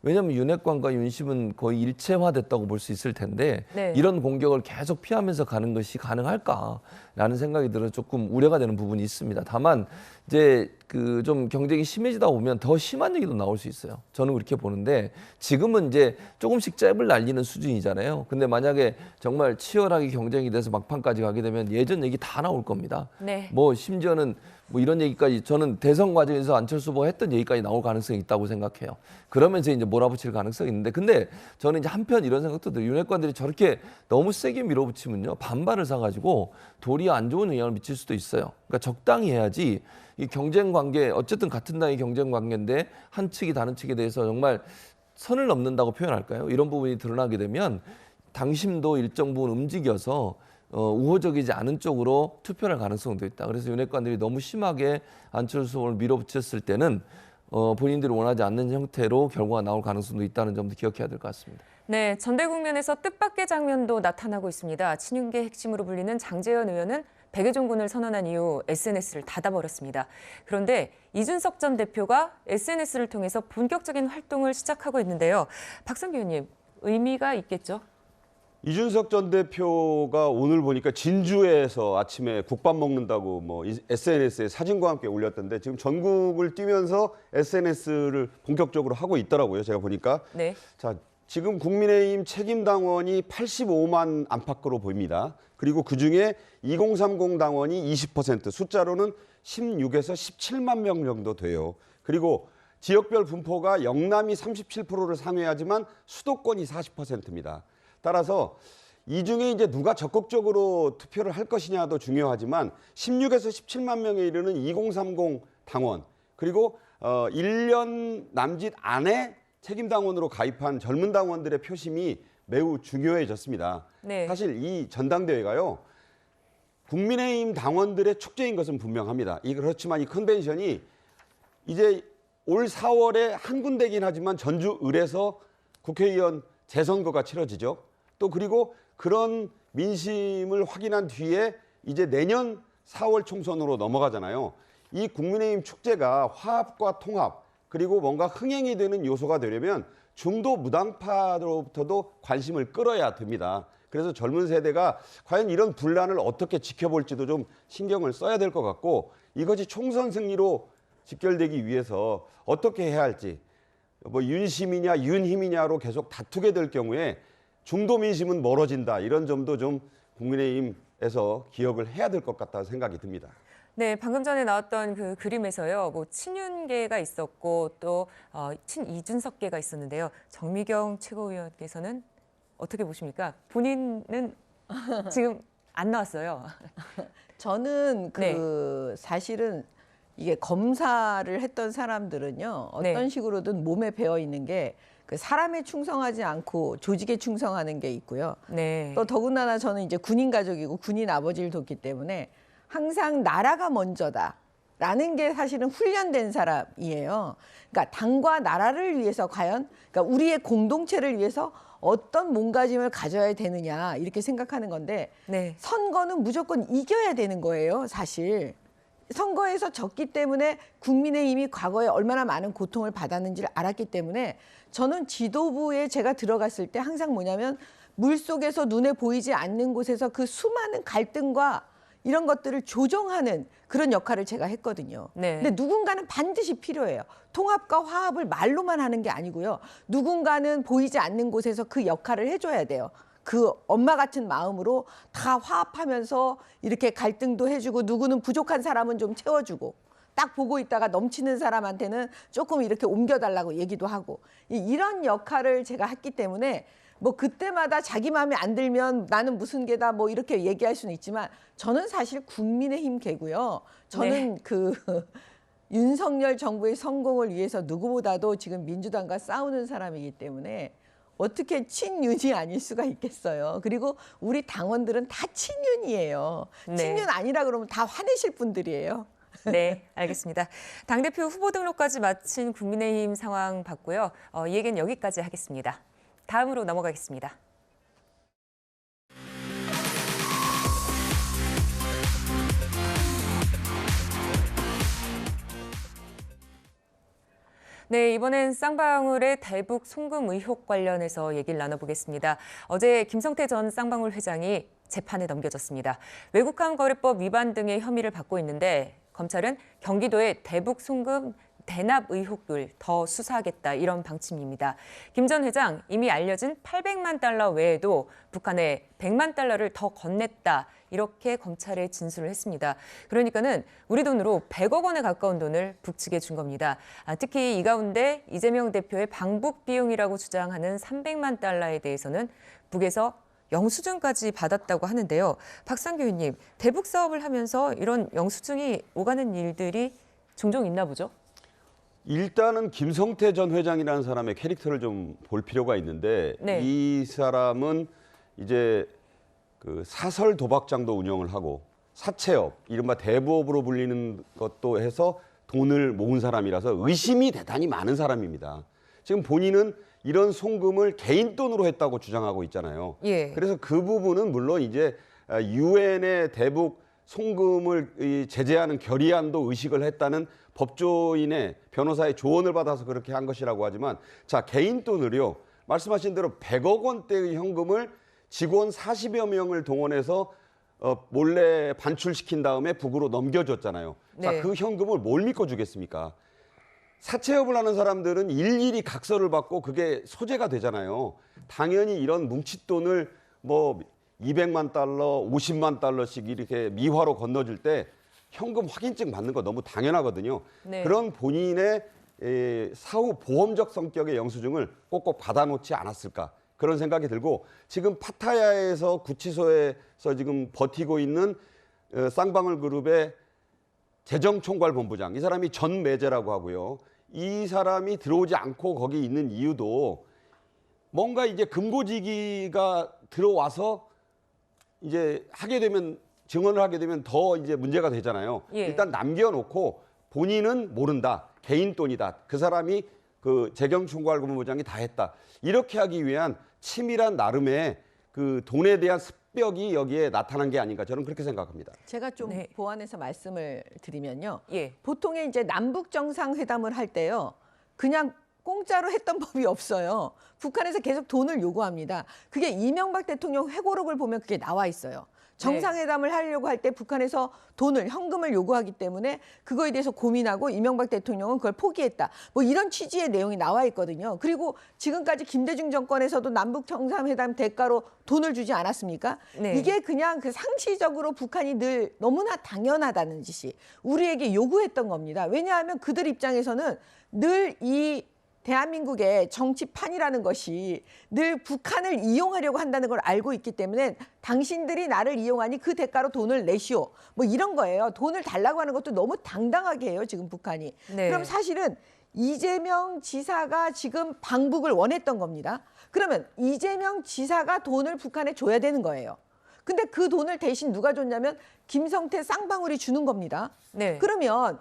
Speaker 7: 왜냐하면 윤핵관과 윤심은 거의 일체화됐다고 볼 수 있을 텐데
Speaker 1: 네.
Speaker 7: 이런 공격을 계속 피하면서 가는 것이 가능할까라는 생각이 들어 조금 우려가 되는 부분이 있습니다. 다만 이제 그 좀 경쟁이 심해지다 보면 더 심한 얘기도 나올 수 있어요. 저는 그렇게 보는데 지금은 이제 조금씩 잽을 날리는 수준이잖아요. 근데 만약에 정말 치열하게 경쟁이 돼서 막판까지 가게 되면 예전 얘기 다 나올 겁니다.
Speaker 1: 네.
Speaker 7: 뭐 심지어는 뭐 이런 얘기까지 저는 대선 과정에서 안철수 후보가 했던 얘기까지 나올 가능성이 있다고 생각해요. 그러면서 이제 몰아붙일 가능성이 있는데 근데 저는 이제 한편 이런 생각도 들어요. 윤핵관들이 저렇게 너무 세게 밀어붙이면요. 반발을 사가지고 도리어 안 좋은 영향을 미칠 수도 있어요. 그러니까 적당히 해야지 이 경쟁 관계 어쨌든 같은 당의 경쟁 관계인데 한 측이 다른 측에 대해서 정말 선을 넘는다고 표현할까요? 이런 부분이 드러나게 되면 당심도 일정 부분 움직여서 우호적이지 않은 쪽으로 투표할 가능성도 있다. 그래서 윤핵관들이 너무 심하게 안철수 후보를 밀어붙였을 때는 본인들이 원하지 않는 형태로 결과가 나올 가능성도 있다는 점도 기억해야 될 것 같습니다.
Speaker 1: 네, 전대국면에서 뜻밖의 장면도 나타나고 있습니다. 친윤계 핵심으로 불리는 장제원 의원은 백의종군을 선언한 이후 SNS를 닫아버렸습니다. 그런데 이준석 전 대표가 SNS를 통해서 본격적인 활동을 시작하고 있는데요. 박성규 의원님, 의미가 있겠죠?
Speaker 8: 이준석 전 대표가 오늘 보니까 진주에서 아침에 국밥 먹는다고 뭐 SNS에 사진과 함께 올렸던데 지금 전국을 뛰면서 SNS를 본격적으로 하고 있더라고요. 제가 보니까.
Speaker 1: 네.
Speaker 8: 자, 지금 국민의힘 책임 당원이 85만 안팎으로 보입니다. 그리고 그중에 2030 당원이 20%, 숫자로는 16에서 17만 명 정도 돼요. 그리고 지역별 분포가 영남이 37%를 상회하지만 수도권이 40%입니다. 따라서 이 중에 이제 누가 적극적으로 투표를 할 것이냐도 중요하지만 16에서 17만 명에 이르는 2030 당원 그리고 1년 남짓 안에 책임 당원으로 가입한 젊은 당원들의 표심이 매우 중요해졌습니다.
Speaker 1: 네.
Speaker 8: 사실 이 전당대회가요. 국민의힘 당원들의 축제인 것은 분명합니다. 그렇지만 이 컨벤션이 이제 올 4월에 한 군데긴 하지만 전주 을에서 국회의원 재선거가 치러지죠. 또 그리고 그런 민심을 확인한 뒤에 이제 내년 4월 총선으로 넘어가잖아요. 이 국민의힘 축제가 화합과 통합 그리고 뭔가 흥행이 되는 요소가 되려면 중도 무당파로부터도 관심을 끌어야 됩니다. 그래서 젊은 세대가 과연 이런 분란을 어떻게 지켜볼지도 좀 신경을 써야 될 것 같고 이것이 총선 승리로 직결되기 위해서 어떻게 해야 할지 뭐 윤심이냐 윤힘이냐로 계속 다투게 될 경우에 중도 민심은 멀어진다 이런 점도 좀 국민의힘에서 기억을 해야 될 것 같다는 생각이 듭니다.
Speaker 1: 네, 방금 전에 나왔던 그 그림에서요, 뭐 친윤계가 있었고 또 친이준석계가 있었는데요. 정미경 최고위원께서는 어떻게 보십니까? 본인은 지금 안 나왔어요.
Speaker 6: 저는 사실은 이게 검사를 했던 사람들은요, 어떤 식으로든 몸에 배어 있는 게 그 사람에 충성하지 않고 조직에 충성하는 게 있고요.
Speaker 1: 네.
Speaker 6: 또 더군다나 저는 이제 군인 가족이고 군인 아버지를 뒀기 때문에 항상 나라가 먼저다라는 게 사실은 훈련된 사람이에요. 그러니까 당과 나라를 위해서 과연 그러니까 우리의 공동체를 위해서 어떤 몸가짐을 가져야 되느냐 이렇게 생각하는 건데
Speaker 1: 네.
Speaker 6: 선거는 무조건 이겨야 되는 거예요, 사실. 선거에서 졌기 때문에 국민의힘이 과거에 얼마나 많은 고통을 받았는지를 알았기 때문에 저는 지도부에 제가 들어갔을 때 항상 뭐냐면 물속에서 눈에 보이지 않는 곳에서 그 수많은 갈등과 이런 것들을 조정하는 그런 역할을 제가 했거든요.
Speaker 1: 네.
Speaker 6: 근데 누군가는 반드시 필요해요. 통합과 화합을 말로만 하는 게 아니고요. 누군가는 보이지 않는 곳에서 그 역할을 해줘야 돼요. 그 엄마 같은 마음으로 다 화합하면서 이렇게 갈등도 해주고 누구는 부족한 사람은 좀 채워주고 딱 보고 있다가 넘치는 사람한테는 조금 이렇게 옮겨달라고 얘기도 하고 이런 역할을 제가 했기 때문에 뭐 그때마다 자기 마음에 안 들면 나는 무슨 개다 뭐 이렇게 얘기할 수는 있지만 저는 사실 국민의힘 개고요. 저는 그 윤석열 정부의 성공을 위해서 누구보다도 지금 민주당과 싸우는 사람이기 때문에 어떻게 친윤이 아닐 수가 있겠어요. 그리고 우리 당원들은 다 친윤이에요.
Speaker 1: 네.
Speaker 6: 친윤 아니라 그러면 다 화내실 분들이에요.
Speaker 1: 네, 알겠습니다. 당대표 후보 등록까지 마친 국민의힘 상황 봤고요. 이 얘기는 여기까지 하겠습니다. 다음으로 넘어가겠습니다. 네, 이번엔 쌍방울의 대북 송금 의혹 관련해서 얘기를 나눠보겠습니다. 어제 김성태 전 쌍방울 회장이 재판에 넘겨졌습니다. 외국환 거래법 위반 등의 혐의를 받고 있는데 검찰은 경기도의 대북 송금 대납 의혹을 더 수사하겠다 이런 방침입니다. 김 전 회장 이미 알려진 800만 달러 외에도 북한에 100만 달러를 더 건넸다 이렇게 검찰에 진술을 했습니다. 그러니까는 우리 돈으로 100억 원에 가까운 돈을 북측에 준 겁니다. 특히 이 가운데 이재명 대표의 방북 비용이라고 주장하는 300만 달러에 대해서는 북에서 영수증까지 받았다고 하는데요. 박상규 의원님, 대북 사업을 하면서 이런 영수증이 오가는 일들이 종종 있나 보죠?
Speaker 8: 일단은 김성태 전 회장이라는 사람의 캐릭터를 좀 볼 필요가 있는데
Speaker 1: 네.
Speaker 8: 이 사람은 이제 그 사설 도박장도 운영을 하고 사채업, 이른바 대부업으로 불리는 것도 해서 돈을 모은 사람이라서 의심이 대단히 많은 사람입니다. 지금 본인은 이런 송금을 개인 돈으로 했다고 주장하고 있잖아요.
Speaker 1: 예.
Speaker 8: 그래서 그 부분은 물론 이제 유엔의 대북 송금을 제재하는 결의안도 의식을 했다는 법조인의 변호사의 조언을 받아서 그렇게 한 것이라고 하지만 자, 개인 돈으로요. 말씀하신 대로 100억 원대의 현금을 직원 40여 명을 동원해서 몰래 반출시킨 다음에 북으로 넘겨줬잖아요.
Speaker 1: 네.
Speaker 8: 자, 그 현금을 뭘 믿고 주겠습니까? 사채업을 하는 사람들은 일일이 각서를 받고 그게 소재가 되잖아요. 당연히 이런 뭉칫돈을 뭐 200만 달러, 50만 달러씩 이렇게 미화로 건너줄 때 현금 확인증 받는 거 너무 당연하거든요.
Speaker 1: 네.
Speaker 8: 그런 본인의 사후 보험적 성격의 영수증을 꼭꼭 받아놓지 않았을까 그런 생각이 들고 지금 파타야에서 구치소에서 지금 버티고 있는 쌍방울 그룹의 재정총괄본부장 이 사람이 전 매제라고 하고요. 이 사람이 들어오지 않고 거기 있는 이유도 뭔가 이제 금고지기가 들어와서 이제 하게 되면 증언을 하게 되면 더 이제 문제가 되잖아요.
Speaker 1: 예.
Speaker 8: 일단 남겨놓고 본인은 모른다. 개인 돈이다. 그 사람이 그 재경총괄본부장이 다 했다. 이렇게 하기 위한 치밀한 나름의 그 돈에 대한 습벽이 여기에 나타난 게 아닌가 저는 그렇게 생각합니다.
Speaker 6: 제가 좀
Speaker 1: 네.
Speaker 6: 보완해서 말씀을 드리면요.
Speaker 1: 예.
Speaker 6: 보통의 이제 남북 정상회담을 할 때요. 그냥 공짜로 했던 법이 없어요. 북한에서 계속 돈을 요구합니다. 그게 이명박 대통령 회고록을 보면 그게 나와 있어요. 정상회담을 하려고 할 때 북한에서 돈을 현금을 요구하기 때문에 그거에 대해서 고민하고 이명박 대통령은 그걸 포기했다. 뭐 이런 취지의 내용이 나와 있거든요. 그리고 지금까지 김대중 정권에서도 남북 정상회담 대가로 돈을 주지 않았습니까?
Speaker 1: 네.
Speaker 6: 이게 그냥 그 상시적으로 북한이 늘 너무나 당연하다는 짓이 우리에게 요구했던 겁니다. 왜냐하면 그들 입장에서는 늘 이 대한민국의 정치판이라는 것이 늘 북한을 이용하려고 한다는 걸 알고 있기 때문에 당신들이 나를 이용하니 그 대가로 돈을 내시오. 뭐 이런 거예요. 돈을 달라고 하는 것도 너무 당당하게 해요. 지금 북한이.
Speaker 1: 네.
Speaker 6: 그럼 사실은 이재명 지사가 지금 방북을 원했던 겁니다. 그러면 이재명 지사가 돈을 북한에 줘야 되는 거예요. 근데 그 돈을 대신 누가 줬냐면 김성태 쌍방울이 주는 겁니다.
Speaker 1: 네.
Speaker 6: 그러면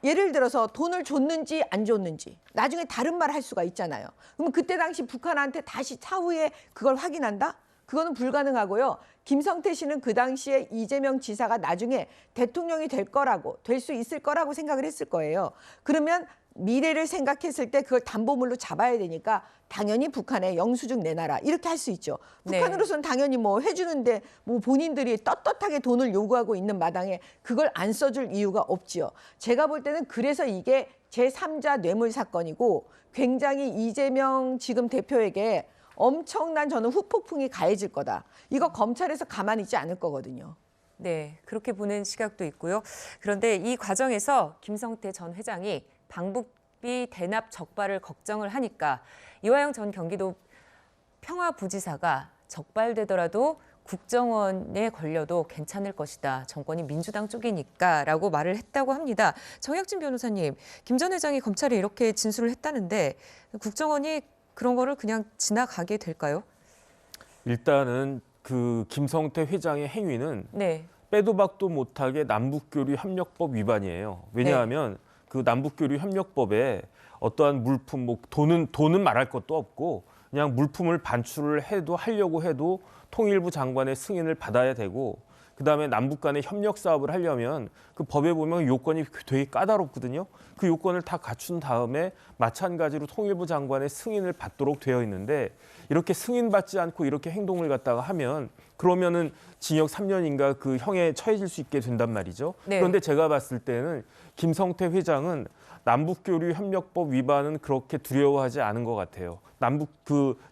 Speaker 6: 예를 들어서 돈을 줬는지 안 줬는지 나중에 다른 말 할 수가 있잖아요. 그럼 그때 당시 북한한테 다시 차후에 그걸 확인한다? 그거는 불가능하고요. 김성태 씨는 그 당시에 이재명 지사가 나중에 대통령이 될 수 있을 거라고 생각을 했을 거예요. 그러면 미래를 생각했을 때 그걸 담보물로 잡아야 되니까 당연히 북한에 영수증 내놔라 이렇게 할 수 있죠.
Speaker 1: 네.
Speaker 6: 북한으로서는 당연히 뭐 해주는데 뭐 본인들이 떳떳하게 돈을 요구하고 있는 마당에 그걸 안 써줄 이유가 없지요. 제가 볼 때는 그래서 이게 제3자 뇌물 사건이고 굉장히 이재명 지금 대표에게 엄청난 저는 후폭풍이 가해질 거다. 이거 검찰에서 가만히 있지 않을 거거든요.
Speaker 1: 네, 그렇게 보는 시각도 있고요. 그런데 이 과정에서 김성태 전 회장이 방북비 대납 적발을 걱정을 하니까 이화영 전 경기도 평화부지사가 적발되더라도 국정원에 걸려도 괜찮을 것이다. 정권이 민주당 쪽이니까라고 말을 했다고 합니다. 정혁진 변호사님, 김 전 회장이 검찰에 이렇게 진술을 했다는데 국정원이 그런 거를 그냥 지나가게 될까요?
Speaker 4: 일단은 그 김성태 회장의 행위는
Speaker 1: 네.
Speaker 4: 빼도 박도 못하게 남북교류 협력법 위반이에요. 왜냐하면 그 남북교류 협력법에 어떠한 물품, 뭐 돈은 말할 것도 없고 그냥 물품을 반출을 하려고 해도 통일부 장관의 승인을 받아야 되고 그다음에 남북 간의 협력 사업을 하려면 그 법에 보면 요건이 되게 까다롭거든요. 그 요건을 다 갖춘 다음에 마찬가지로 통일부 장관의 승인을 받도록 되어 있는데 이렇게 승인받지 않고 이렇게 행동을 갖다가 하면 그러면은 징역 3년인가 그 형에 처해질 수 있게 된단 말이죠.
Speaker 1: 네.
Speaker 4: 그런데 제가 봤을 때는 김성태 회장은 남북교류 협력법 위반은 그렇게 두려워하지 않은 것 같아요.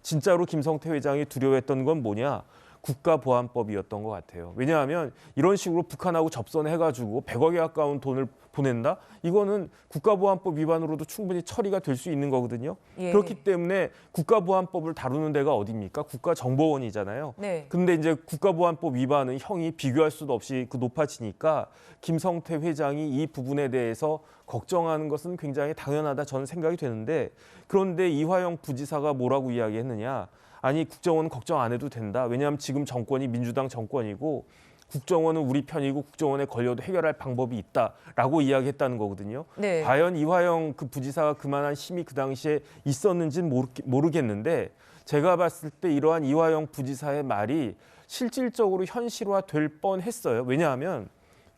Speaker 4: 진짜로 김성태 회장이 두려워했던 건 뭐냐? 국가보안법이었던 것 같아요. 왜냐하면 이런 식으로 북한하고 접선해가지고 100억에 가까운 돈을 보낸다? 이거는 국가보안법 위반으로도 충분히 처리가 될 수 있는 거거든요.
Speaker 1: 예.
Speaker 4: 그렇기 때문에 국가보안법을 다루는 데가 어디입니까? 국가정보원이잖아요.
Speaker 1: 네.
Speaker 4: 근데 이제 국가보안법 위반은 형이 비교할 수도 없이 높아지니까 김성태 회장이 이 부분에 대해서 걱정하는 것은 굉장히 당연하다 저는 생각이 되는데 그런데 이화영 부지사가 뭐라고 이야기했느냐? 아니 국정원은 걱정 안 해도 된다. 왜냐하면 지금 정권이 민주당 정권이고 국정원은 우리 편이고 국정원에 걸려도 해결할 방법이 있다라고 이야기했다는 거거든요.
Speaker 1: 네.
Speaker 4: 과연 이화영 그 부지사가 그만한 힘이 그 당시에 있었는지는 모르겠는데 제가 봤을 때 이러한 이화영 부지사의 말이 실질적으로 현실화될 뻔했어요. 왜냐하면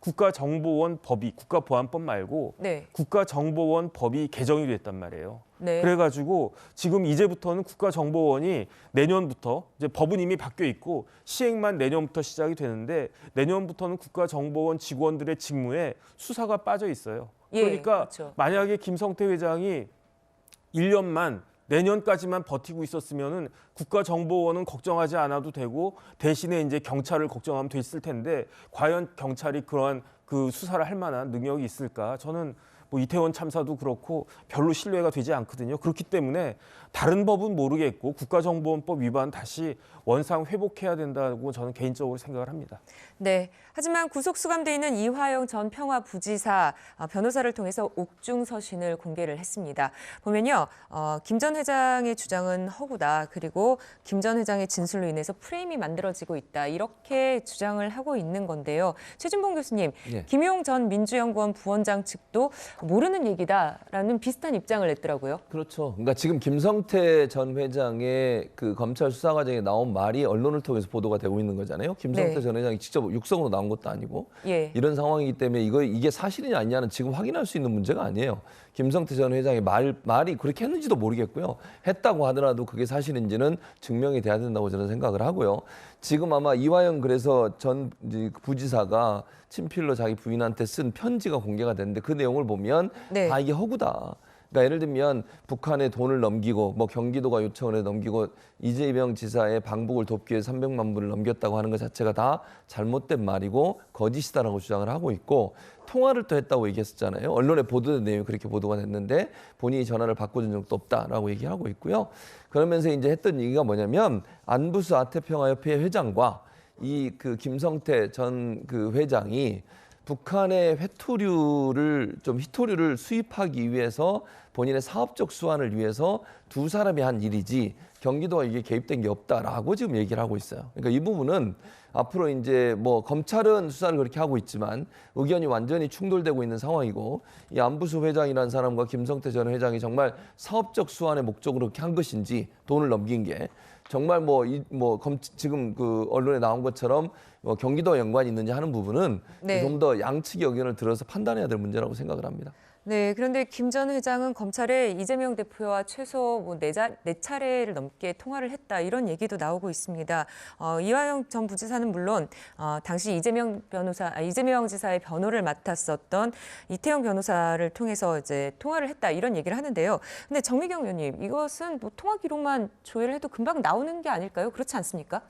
Speaker 4: 국가정보원 법이 국가보안법 말고
Speaker 1: 네.
Speaker 4: 국가정보원 법이 개정이 됐단 말이에요.
Speaker 1: 네.
Speaker 4: 그래가지고 지금 이제부터는 국가정보원이 내년부터 이제 법은 이미 바뀌어 있고 시행만 내년부터 시작이 되는데 내년부터는 국가정보원 직원들의 직무에 수사가 빠져 있어요.
Speaker 1: 예,
Speaker 4: 그러니까
Speaker 1: 그렇죠.
Speaker 4: 만약에 김성태 회장이 1년만 내년까지만 버티고 있었으면은 국가정보원은 걱정하지 않아도 되고 대신에 이제 경찰을 걱정하면 됐을 텐데 과연 경찰이 그러한 그 수사를 할 만한 능력이 있을까? 저는 뭐 이태원 참사도 그렇고 별로 신뢰가 되지 않거든요. 그렇기 때문에 다른 법은 모르겠고 국가정보원법 위반 다시 원상 회복해야 된다고 저는 개인적으로 생각을 합니다.
Speaker 1: 네. 하지만 구속 수감돼 있는 이화영 전 평화부지사 변호사를 통해서 옥중 서신을 공개를 했습니다. 보면요, 김 전 회장의 주장은 허구다. 그리고 김 전 회장의 진술로 인해서 프레임이 만들어지고 있다. 이렇게 주장을 하고 있는 건데요. 최진봉 교수님,
Speaker 7: 예.
Speaker 1: 김용 전 민주연구원 부원장 측도 모르는 얘기다라는 비슷한 입장을 냈더라고요.
Speaker 7: 그렇죠. 그러니까 지금 김성태 전 회장의 그 검찰 수사 과정에 나온 말이 언론을 통해서 보도가 되고 있는 거잖아요. 김성태
Speaker 1: 네.
Speaker 7: 전 회장이 직접 육성으로 나온 것도 아니고
Speaker 1: 예.
Speaker 7: 이런 상황이기 때문에 이게 사실이냐 아니냐는 지금 확인할 수 있는 문제가 아니에요. 김성태 전 회장의 말이 그렇게 했는지도 모르겠고요. 했다고 하더라도 그게 사실인지는 증명이 돼야 된다고 저는 생각을 하고요. 지금 아마 이화영 그래서 전 부지사가 친필로 자기 부인한테 쓴 편지가 공개가 됐는데 그 내용을 보면
Speaker 1: 네.
Speaker 7: 이게 허구다. 그러니까 예를 들면 북한에 돈을 넘기고 뭐 경기도가 요청을 해 넘기고 이재명 지사의 방북을 돕기 위해 300만 불을 넘겼다고 하는 것 자체가 다 잘못된 말이고 거짓이다라고 주장을 하고 있고 통화를 또 했다고 얘기했었잖아요. 언론에 보도된 내용이 그렇게 보도가 됐는데 본인이 전화를 바꿔준 적도 없다라고 얘기하고 있고요. 그러면서 이제 했던 얘기가 뭐냐면 안부수 아태평화협회 회장과 이 그 김성태 전 그 회장이 북한의 희토류를 수입하기 위해서 본인의 사업적 수완을 위해서 두 사람이 한 일이지 경기도가 이게 개입된 게 없다라고 지금 얘기를 하고 있어요. 그러니까 이 부분은 앞으로 이제 뭐 검찰은 수사를 그렇게 하고 있지만 의견이 완전히 충돌되고 있는 상황이고 이 안부수 회장이라는 사람과 김성태 전 회장이 정말 사업적 수완의 목적으로 그렇게 한 것인지 돈을 넘긴 게 정말 지금 그 언론에 나온 것처럼 경기도와 연관이 있는지 하는 부분은
Speaker 1: 네.
Speaker 7: 좀 더 양측의 의견을 들어서 판단해야 될 문제라고 생각을 합니다.
Speaker 1: 네, 그런데 김 전 회장은 검찰에 이재명 대표와 최소 네 차례를 넘게 통화를 했다 이런 얘기도 나오고 있습니다. 이화영 전 부지사는 물론 당시 이재명 지사의 변호를 맡았었던 이태영 변호사를 통해서 이제 통화를 했다 이런 얘기를 하는데요. 근데 정미경 의원님, 이것은 뭐 통화 기록만 조회를 해도 금방 나오는 게 아닐까요? 그렇지 않습니까?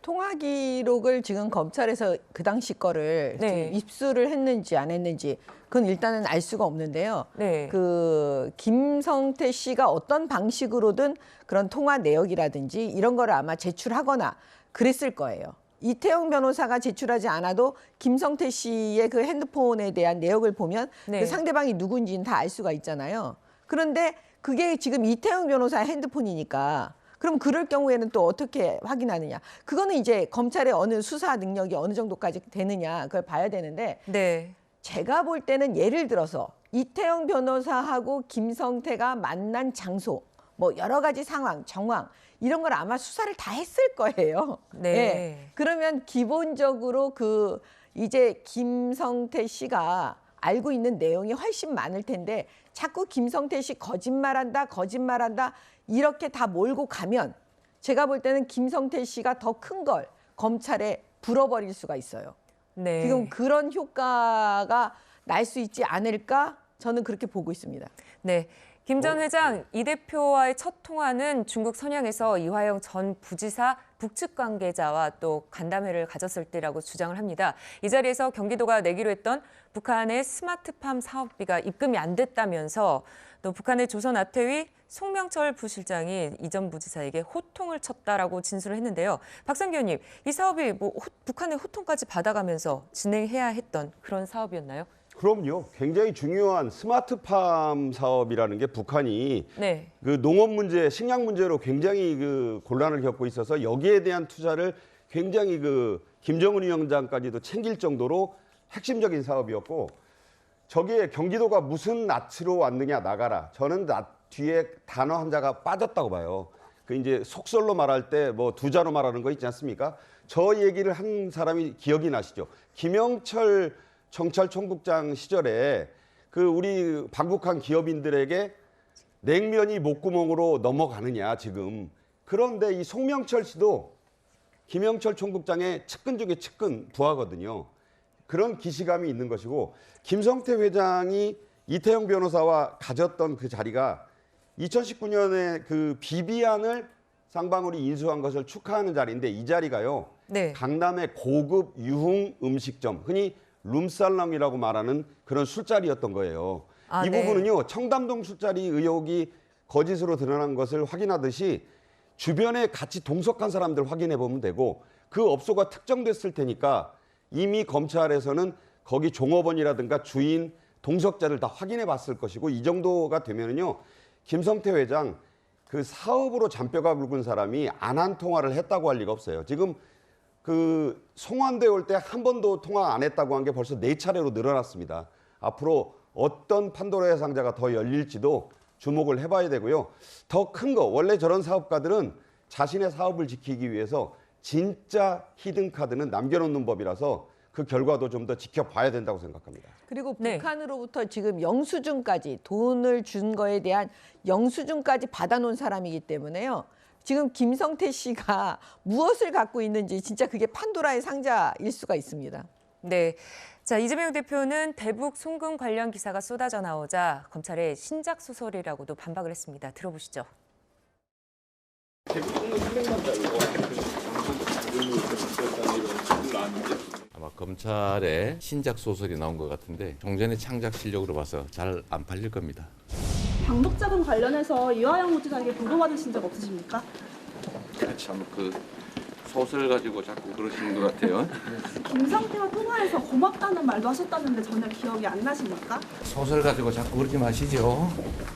Speaker 6: 통화 기록을 지금 검찰에서 그 당시 거를
Speaker 1: 네.
Speaker 6: 입수를 했는지 안 했는지 그건 일단은 알 수가 없는데요.
Speaker 1: 네.
Speaker 6: 그 김성태 씨가 어떤 방식으로든 그런 통화 내역이라든지 이런 거를 아마 제출하거나 그랬을 거예요. 이태영 변호사가 제출하지 않아도 김성태 씨의 그 핸드폰에 대한 내역을 보면
Speaker 1: 네.
Speaker 6: 그 상대방이 누군지는 다 알 수가 있잖아요. 그런데 그게 지금 이태영 변호사의 핸드폰이니까 그럼 그럴 경우에는 또 어떻게 확인하느냐. 그거는 이제 검찰의 어느 수사 능력이 어느 정도까지 되느냐 그걸 봐야 되는데
Speaker 1: 네.
Speaker 6: 제가 볼 때는 예를 들어서 이태영 변호사하고 김성태가 만난 장소 뭐 여러 가지 상황, 정황 이런 걸 아마 수사를 다 했을 거예요.
Speaker 1: 네.
Speaker 6: 네. 그러면 기본적으로 그 이제 김성태 씨가 알고 있는 내용이 훨씬 많을 텐데 자꾸 김성태 씨 거짓말한다 이렇게 다 몰고 가면 제가 볼 때는 김성태 씨가 더 큰 걸 검찰에 불어버릴 수가 있어요.
Speaker 1: 네.
Speaker 6: 지금 그런 효과가 날 수 있지 않을까 저는 그렇게 보고 있습니다.
Speaker 1: 네. 김 전 회장 이 대표와의 첫 통화는 중국 선양에서 이화영 전 부지사 북측 관계자와 또 간담회를 가졌을 때라고 주장을 합니다. 이 자리에서 경기도가 내기로 했던 북한의 스마트팜 사업비가 입금이 안 됐다면서 또 북한의 조선아태위 송명철 부실장이 이 전 부지사에게 호통을 쳤다라고 진술을 했는데요. 박상기 의원님, 이 사업이 북한의 호통까지 받아가면서 진행해야 했던 그런 사업이었나요?
Speaker 8: 그럼요. 굉장히 중요한 스마트팜 사업이라는 게 북한이
Speaker 1: 네.
Speaker 8: 그 농업 문제, 식량 문제로 굉장히 그 곤란을 겪고 있어서 여기에 대한 투자를 굉장히 그 김정은 위원장까지도 챙길 정도로 핵심적인 사업이었고 저기에 경기도가 무슨 낯으로 왔느냐 나가라. 저는 낯 뒤에 단어 한자가 빠졌다고 봐요. 그 이제 속설로 말할 때 뭐 두 자로 말하는 거 있지 않습니까? 저 얘기를 한 사람이 기억이 나시죠? 김영철 경찰총국장 시절에 그 우리 방북한 기업인들에게 냉면이 목구멍으로 넘어가느냐 지금. 그런데 이 송명철 씨도 김영철 총국장의 측근 중에 측근 부하거든요. 그런 기시감이 있는 것이고 김성태 회장이 이태영 변호사와 가졌던 그 자리가 2019년에 그 비비안을 쌍방울이 인수한 것을 축하하는 자리인데 이 자리가요.
Speaker 1: 네.
Speaker 8: 강남의 고급 유흥 음식점, 흔히 룸살롱이라고 말하는 그런 술자리였던 거예요. 이
Speaker 1: 네.
Speaker 8: 부분은요, 청담동 술자리 의혹이 거짓으로 드러난 것을 확인하듯이 주변에 같이 동석한 사람들 확인해 보면 되고, 그 업소가 특정됐을 테니까 이미 검찰에서는 거기 종업원이라든가 주인, 동석자를 다 확인해 봤을 것이고, 이 정도가 되면은요, 김성태 회장 그 사업으로 잔뼈가 굵은 사람이 안 한 통화를 했다고 할 리가 없어요. 지금 그 송환돼 올 때 한 번도 통화 안 했다고 한 게 벌써 4차례로 늘어났습니다. 앞으로 어떤 판도라의 상자가 더 열릴지도 주목을 해봐야 되고요. 더 큰 거, 원래 저런 사업가들은 자신의 사업을 지키기 위해서 진짜 히든 카드는 남겨놓는 법이라서 그 결과도 좀 더 지켜봐야 된다고 생각합니다.
Speaker 6: 그리고
Speaker 1: 네.
Speaker 6: 북한으로부터 지금 영수증까지 돈을 준 거에 대한 영수증까지 받아놓은 사람이기 때문에요. 지금 김성태 씨가 무엇을 갖고 있는지 진짜 그게 판도라의 상자일 수가 있습니다.
Speaker 1: 네. 자, 이재명 대표는 대북 송금 관련 기사가 쏟아져 나오자 검찰의 신작 소설이라고도 반박을 했습니다. 들어보시죠.
Speaker 14: 아마 검찰의 신작 소설이 나온 것 같은데 종전의 창작 실력으로 봐서 잘 안 팔릴 겁니다.
Speaker 15: 방북자금 관련해서 이화영 후지사에게 보고받으신 적 없으십니까?
Speaker 14: 참 그 소설 가지고 자꾸 그러시는 것 같아요.
Speaker 15: 김성태와 통화해서 고맙다는 말도 하셨다는데 전혀 기억이 안 나십니까?
Speaker 14: 소설 가지고 자꾸 그러지 마시죠.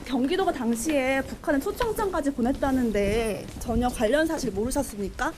Speaker 15: 경기도가 당시에 북한에 초청장까지 보냈다는데 전혀 관련 사실 모르셨습니까?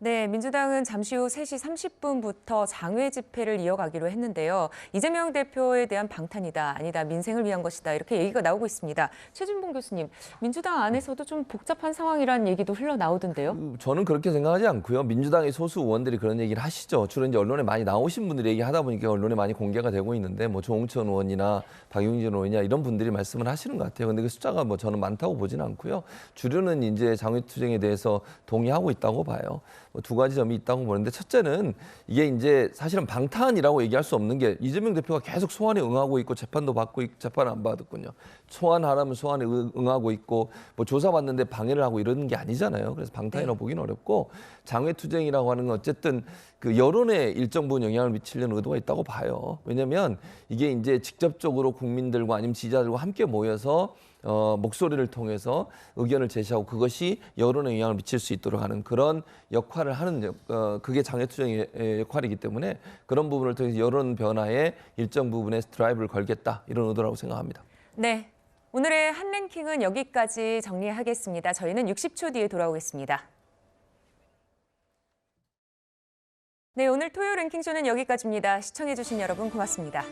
Speaker 1: 네, 민주당은 잠시 후 3시 30분부터 장외 집회를 이어가기로 했는데요. 이재명 대표에 대한 방탄이다, 아니다, 민생을 위한 것이다, 이렇게 얘기가 나오고 있습니다. 최준봉 교수님, 민주당 안에서도 좀 복잡한 상황이라는 얘기도 흘러나오던데요.
Speaker 7: 저는 그렇게 생각하지 않고요. 민주당의 소수 의원들이 그런 얘기를 하시죠. 주로 이제 언론에 많이 나오신 분들이 얘기하다 보니까 언론에 많이 공개가 되고 있는데, 뭐 조홍천 의원이나 박용진 의원이나 이런 분들이 말씀을 하시는 것 같아요. 근데 그 숫자가 뭐 저는 많다고 보지는 않고요. 주류는 이제 장외투쟁에 대해서 동의하고 있다고 봐요. 두 가지 점이 있다고 보는데, 첫째는 이게 이제 사실은 방탄이라고 얘기할 수 없는 게 이재명 대표가 계속 소환에 응하고 있고 재판도 받고 있고, 재판 안 받았군요. 소환하라면 소환에 응하고 있고, 뭐 조사받는데 방해를 하고 이러는 게 아니잖아요. 그래서 방탄이라고 보기는 어렵고, 장외투쟁이라고 하는 건 어쨌든 그 여론에 일정 부분 영향을 미치려는 의도가 있다고 봐요. 왜냐하면 이게 이제 직접적으로 국민들과 아니면 지지자들과 함께 모여서 목소리를 통해서 의견을 제시하고 그것이 여론에 영향을 미칠 수 있도록 하는 그런 역할을 하는 그게 장외투쟁의 역할이기 때문에 그런 부분을 통해서 여론 변화에 일정 부분의 드라이브를 걸겠다, 이런 의도라고 생각합니다.
Speaker 1: 네, 오늘의 한 랭킹은 여기까지 정리하겠습니다. 저희는 60초 뒤에 돌아오겠습니다. 네, 오늘 토요 랭킹쇼는 여기까지입니다. 시청해주신 여러분 고맙습니다.